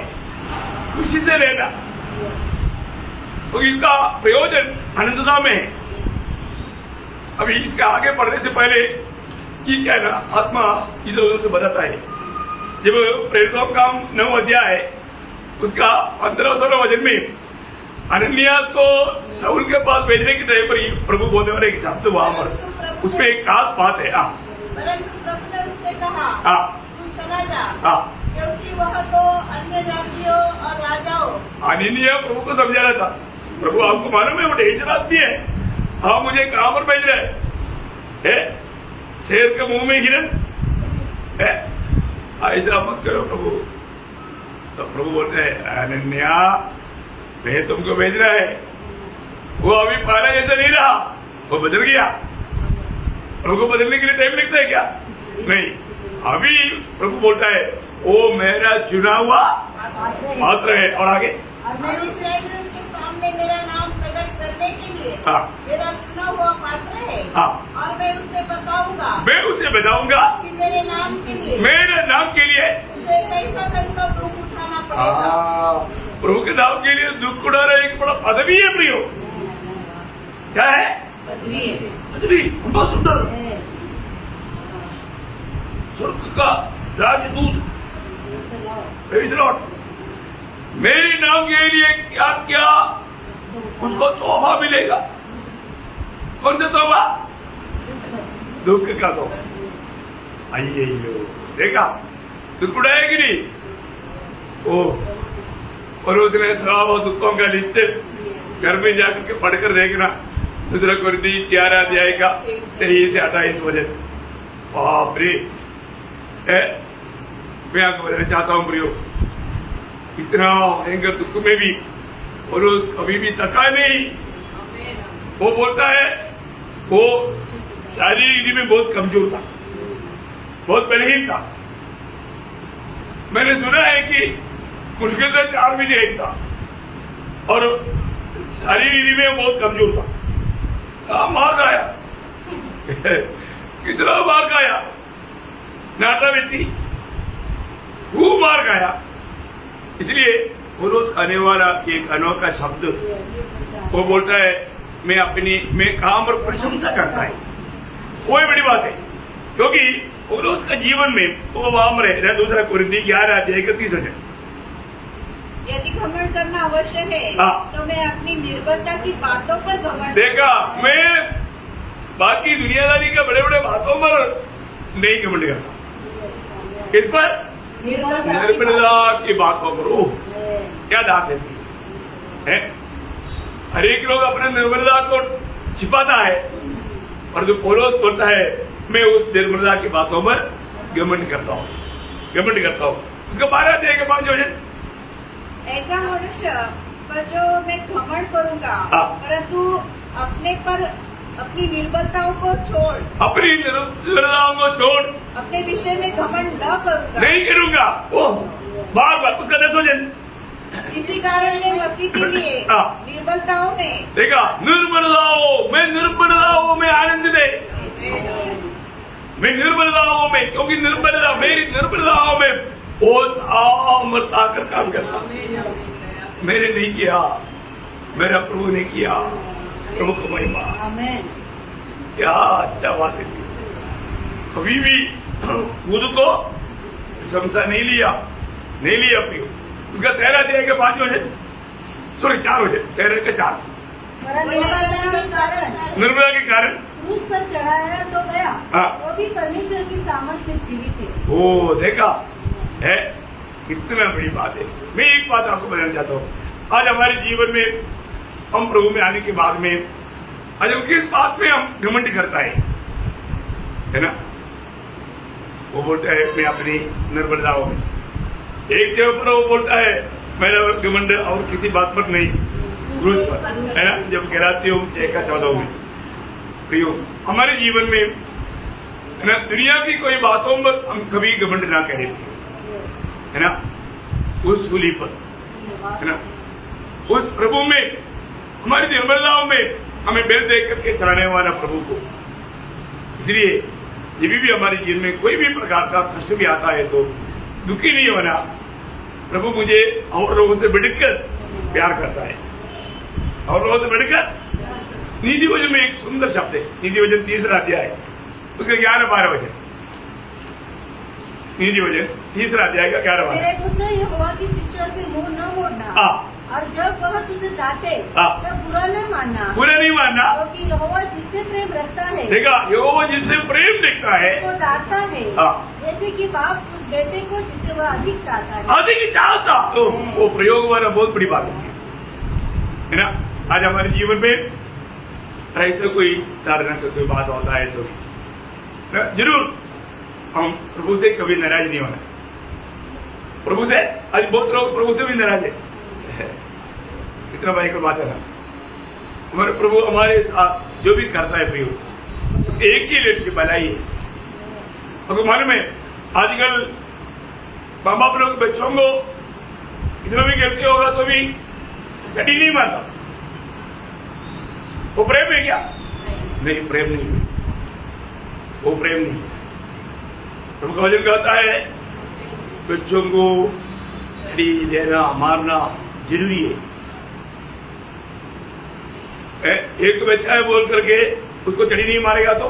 खुशी से लेना। तो इसका प्रयोजन अनंतता में है। अभी इसका आगे बढ़ने से पहले कि क्या ना, आत्मा इधर उधर से बताता है। जब प्रेरितों का 9 अध्याय उसका 15-16 वचन में अनन्यास को शाऊल के पास भेजने के टाइम पर ही प्रभु बोलने वाले एक शब्द वहां पर, उसमें एक खास बात है। परंतु प्रभु ने उससे कहा, तू चला जा, क्योंकि वह तो अन्य जातियों और राजाओं। अनन्या प्रभु को समझा रहा था, प्रभु आपको मालूम है वो डेंजर आदमी है, आप मुझे कहां पर भेज रहे हैं? शेर के मुंह में हिरन है, ऐसा मत करो प्रभु। तो प्रभु बोलते हैं, अनन्या मैं तुमको भेज रहा है। वो अभी पहले जैसा नहीं रहा, वो बदल गया। प्रभु को बदलने के लिए टाइम लगता है क्या? नहीं, अभी प्रभु बोलता है वो मेरा चुना हुआ पात्र है। और आगे, और मैं इस्राएलियों के सामने मेरा नाम प्रकट करने के लिए मेरा चुना हुआ पात्र है। और मैं उसे बताऊंगा कि मेरे नाम के लिए उसे कैसा कैसा दुख उठाना पड़ेगा। प्रभु के नाम के लिए दुख उठाना एक बड़ा पदवी है प्रियो। क्या है? पदवी। बहुत सुंदर, स्वर्ग का राजदूत। मेरे नाम के लिए क्या क्या उसको तोहफा मिलेगा। कौन सा तोहफा? दुख का तोहफा। अय्यो देखा दुखुड़ाया कि नहीं ओ और उसने सवा दुखों का लिस्ट घर में जाकर के पढ़कर देखना दूसरा कुर्दी 11 अध्याय का 23 से 28 वजन बाप रे मैं आपको बताना चाहता हूँ प्रियो इतना भयंकर दुख में भी और कभी भी तका नहीं। वो बोलता है वो शारीरिक में बहुत कमजोर था, बहुत बलहीन था। मैंने सुना है कि मुश्किल से 4 महीने एक था और शारीरिक में बहुत कमजोर था। मार खाया कितना मार खाया, नाटा व्यक्ति खूब मार खाया। इसलिए वो रोज आने वाला एक अनोखा शब्द वो बोलता है मैं काम और प्रशंसा करता है। वो बड़ी बात है क्योंकि वो रोज का जीवन में वो वाम रहे। दूसरा कुरिन्ती 11 अध्याय का 30 वचन यदि घमंड करना आवश्यक है तो मैं अपनी निर्बलता की बातों पर घमंड देखा। मैं बाकी दुनियादारी के बड़े बड़े बातों पर नहीं घमंड करता, किस पर? निर्बलता की बातों पर। ओह क्या दास है। हर एक लोग अपने निर्बलता को छिपाता है और जो पौलुस बोलता है मैं उस निर्बलता की बातों पर घमंड करता हूँ। उसका 12 अध्याय के 5 वचन ऐसा मनुष्य पर जो मैं घमंड करूंगा परंतु अपने पर अपनी निर्बलताओं को छोड़ अपने विषय में घमंड न करूंगा, नहीं करूंगा। ओह बार बार उसका 10 वचन इसी कारण मैं मसीह के लिए निर्बलताओं में देखा निर्बलताओं में आनंद दे। मैं निर्बलताओं में क्योंकि मेरी निर्बलताओं में वो सामर्थ आकर काम करता। मैंने नहीं किया, मेरा प्रभु ने किया। प्रभु को महिमा। क्या अच्छा बात है। कभी भी खुद को प्रशंसा नहीं लिया प्रियो। उसका 13 अध्याय के 5 वचन 4 वचन 13 के 4 निर्मला के कारण क्रूस पर चढ़ाया तो गया तो भी परमेश्वर की सामर्थ से जीवित है। ओ देखा है कितना बड़ी बात है। मैं एक बात आपको बताना चाहता हूँ। आज हमारे जीवन में हम प्रभु में आने के बाद में आज हम किस बात में हम घमंड करता है ना? वो बोलता है मैं अपनी निर्बलताओं में। एक जगह पर वो बोलता है मेरा घमंड और किसी बात पर नहीं, क्रूस पर है ना। जब गलातियों 6:14 में प्रियो हमारे जीवन में है ना दुनिया की कोई बातों पर हम कभी घमंड ना करें है ना। उस सूली पर है ना, उस प्रभु में हमारी निर्बलताओं में हमें बेल देख करके चलाने वाला प्रभु को। इसलिए जब भी हमारे जीवन में कोई भी प्रकार का कष्ट भी आता है तो दुखी नहीं होना। प्रभु मुझे और लोगों से बढ़कर प्यार करता है और लोगों से बढ़कर। नीति वचन में एक सुंदर शब्द है, नीति वचन 3 अध्याय उसके 11-12 वचन। नीति वचन 3 अध्याय का 11-12। मेरे पुत्र यहोवा की शिक्षा से मुंह न मोड़ना और जब वह तुझे डांटे तब बुरा नहीं मानना क्योंकि यहोवा जिससे प्रेम रखता है। देखा यहोवा जिससे प्रेम देखता है उसको डांटता है जैसे कि बाप उस बेटे को जिसे वह अधिक चाहता है। तो वो प्रयोग वाला बहुत बड़ी बात है ना। आज हमारे जीवन में ऐसा कोई धारणा का कोई बात होता है तो जरूर हम प्रभु से कभी नाराज नहीं होना। प्रभु से आज बहुत लोग प्रभु से भी नाराज है। कितना भाई को बात है ना। हमारे प्रभु हमारे साथ जो भी करता है प्रियो उसके एक ही लक्ष्य भलाई है। और मालूम है आजकल माँ बाप लोग बच्चों को इतना भी कहते होगा तो भी छठी नहीं मानता। वो प्रेम है क्या? नहीं प्रेम नहीं, वो प्रेम नहीं। प्रभु का वचन कहता है बच्चों को छड़ी देना मारना जरूरी है। एक बच्चा है बोल करके उसको छड़ी नहीं मारेगा तो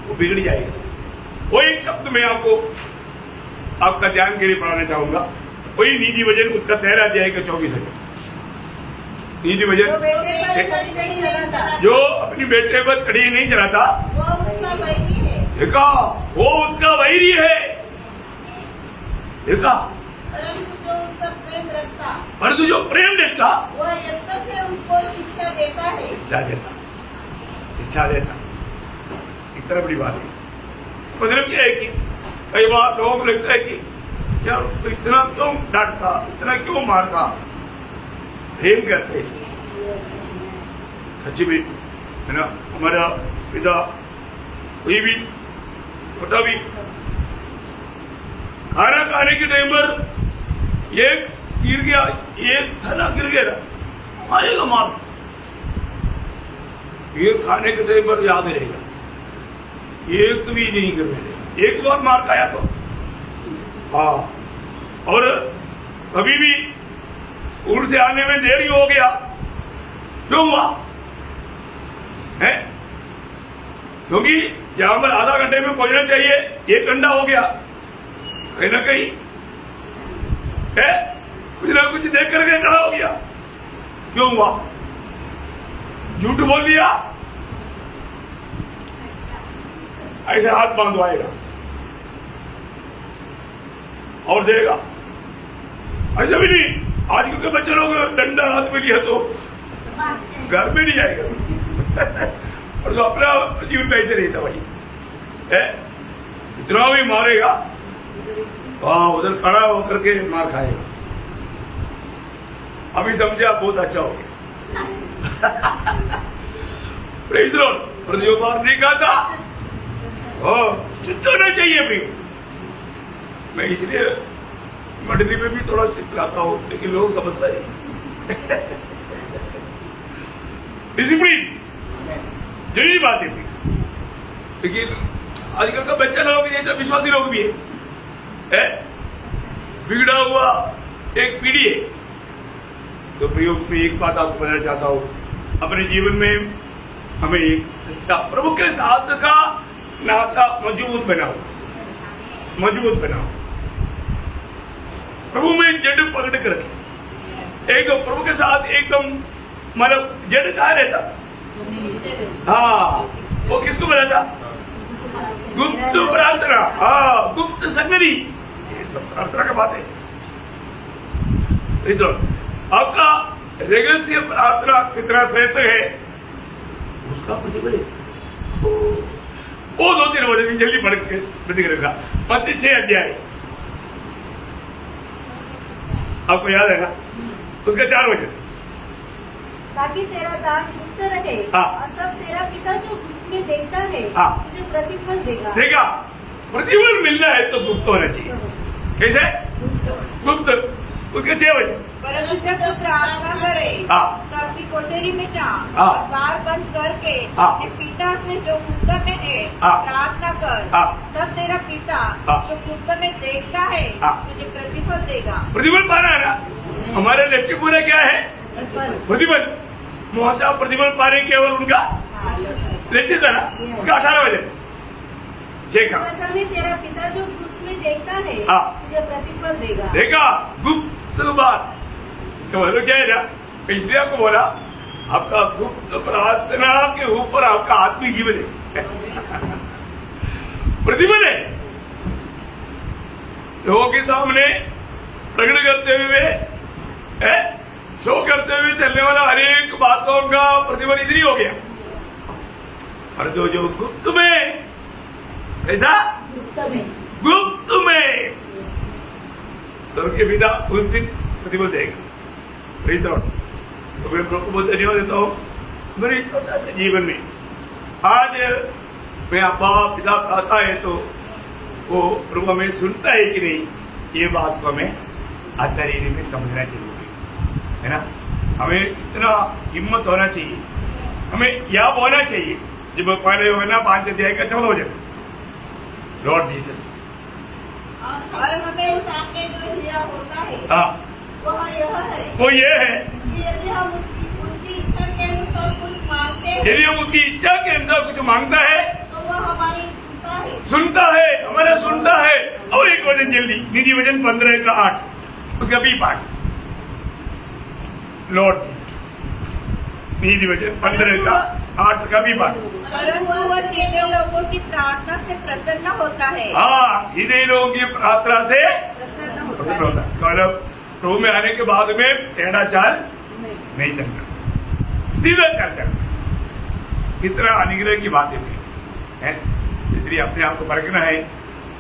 वो बिगड़ जाएगा। वो एक शब्द मैं आपको आपका ध्यान के लिए पढ़ाना चाहूंगा। वही नीति वचन उसका 13 अध्याय का 24 है। नीति वचन जो अपनी बेटे पर छड़ी नहीं चलाता देखा वो उसका वैरी है, देखा, परंतु जो उसका प्रेम रखता, परंतु जो प्रेम देखता वह यत्न से उसको शिक्षा देता है। शिक्षा देता, शिक्षा देता। इतना बड़ी बात है। मतलब क्या है कि कई बार लोगों को लगता है कि यार उसको इतना क्यों डांटता, इतना क्यों मारता, प्रेम करते हैं। सच्ची भी है ना, हमारा पिता कोई भी छोटा भी खाना खाने के टाइम पर एक गिर गया, एक थाना गिर गया ना, आएगा मार। ये खाने के टाइम पर याद रहेगा, एक भी नहीं गिरने देगा। एक बार मार खाया तो हाँ, और कभी भी स्कूल से आने में देरी हो गया, क्यों हुआ है? क्योंकि जहां पर आधा घंटे में पहुंचना चाहिए 1 घंटा हो गया, कहीं ना कहीं है कुछ ना कुछ देख करके खड़ा हो गया, क्यों हुआ? झूठ बोल दिया, ऐसे हाथ बांधवाएगा और देगा। ऐसा भी नहीं, आजकल के बच्चे लोग डंडा हाथ में लिया तो घर में नहीं जाएगा और तो अपना जीवन कैसे नहीं था भाई है, इतना भी मारेगा, हाँ उधर खड़ा होकर के मार खाएगा। अभी समझे आप, बहुत अच्छा हो गया। Praise Lord. और जो बार नहीं कहा था स्ट्रिक्ट होना चाहिए भी। मैं इसलिए मंडली में भी थोड़ा स्ट्रिक्ट लाता हूँ, लेकिन लोग समझता है डिसिप्लिन जरूरी बात है। लेकिन आजकल का बच्चा लोग जैसे विश्वासी लोग भी है, बिगड़ा हुआ एक पीढ़ी है। तो प्रयोग में एक बात आपको बताना चाहता हूँ, अपने जीवन में हमें एक सच्चा प्रभु के साथ का नाता मजबूत बनाओ, मजबूत बनाओ। प्रभु में जड़ पकड़ कर रखे, एक प्रभु के साथ एकदम, मतलब जड़ कहाँ रहता? हाँ, वो किसको बताता? गुप्त प्रार्थना, हाँ गुप्त संगति, प्रार्थना का बात है। आपका रहस्य प्रार्थना कितना श्रेष्ठ है उसका प्रतिफल है। वो 2-3 वचन जल्दी पढ़ के प्रतिक्रिया, मत्ती 6 अध्याय आपको याद है ना, उसका 4 वचन, ताकि तेरा दान गुप्त रहे और तब तेरा पिता जो गुप्त में देखता है तुझे प्रतिफल देगा। देगा, प्रतिफल मिलना है तो गुप्त होना चाहिए। कैसे गुप्त? उसके 6 वचन, परंतु जब तू प्रार्थना करे तो अपनी कोठरी में जा और द्वार बंद करके अपने पिता से जो गुप्त में है प्रार्थना कर, तब तेरा पिता जो गुप्त में देखता है तुझे प्रतिफल देगा। प्रतिफल पाना है ना, हमारे लक्ष्य पूरा क्या है? प्रतिफल। मोहसा प्रतिफल पाने केवल उनका लक्ष्य था ना, उनका 18 वचन भाषा में तेरा पिता जो गुप्त में देखता है तुझे प्रतिफल देगा। देगा, गुप्त बात, इसका मतलब क्या है ना, इसलिए आपको बोला आपका गुप्त प्रार्थना के ऊपर आपका आत्मिक जीवन है, प्रतिफल है। लोगों के सामने प्रकट करते हुए शो करते हुए चलने वाला हर एक बातों का प्रतिफल इधर ही हो गया। और जो गुप्त में, ऐसा गुप्त में स्वर्ग के पिता उस दिन प्रतिफल देगा। तो मैं प्रभु को बहुत धन्यवाद देता हूँ मेरे छोटा सा जीवन में। आज मैं अब्बा पिता कहता है तो वो प्रभु हमें सुनता है कि नहीं, ये बात को हमें आचार्य में समझना चाहिए, है ना। हमें इतना हिम्मत होना चाहिए, हमें याद होना चाहिए। जब पहले हो ना 5 अध्याय का 14 वचन, लॉर्ड जीसस, और हमें सामने जो लिया होता है वह यह है, वो ये है कि यदि हम उसकी इच्छा के अनुसार कुछ मांगते हैं, यदि हम उसकी इच्छा के अनुसार कुछ मांगता है तो वह हमारी सुनता है, हमारा सुनता है। और एक वचन जल्दी, नीति वचन 15 का 8, उसका भी पाठ, लॉर्ड जीसस, नीति वचन 15 का 8 का भी बात। परंतु वह सीधे लोगों की प्रार्थना से प्रसन्न होता है। हाँ, सीधे लोगों की प्रार्थना से प्रसन्न होता प्रसन्न है। होता है। मतलब प्रभु में आने के बाद में टेढ़ा चाल नहीं चलना, सीधा चाल चलना। कितना अनुग्रह की बातें है, इसलिए अपने आप को परखना है।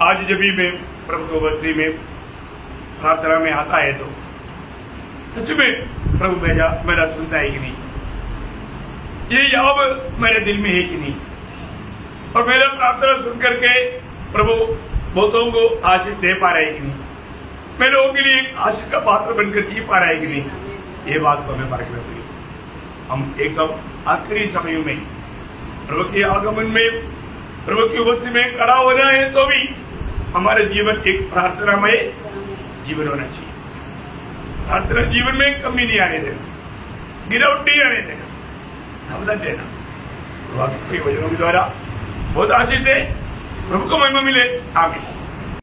आज जब भी मैं प्रभु को बस्ती में प्रार्थना में आता है तो सच में प्रभु मेरा सुनता है कि नहीं, ये याब मेरे दिल में है कि नहीं, और मेरा प्रार्थना सुन करके प्रभु बहुतों को आशीष दे पा रहा है कि नहीं, मैं लोगों के लिए एक आशीष का पात्र बनकर जी पा रहा है कि नहीं, ये बात को हमें परखना चाहिए। हम एकदम आखिरी समय में प्रभु के आगमन में, प्रभु की उपस्थिति में खड़ा होना है तो भी हमारे जीवन एक प्रार्थनामय जीवन होना चाहिए। प्रार्थना जीवन में कमी नहीं आने देना, गिरावट नहीं आने देना, सावधान रहना। प्रभु के वचनों के द्वारा बहुत आशीष दे, प्रभु को महिमा मिले। आमीन।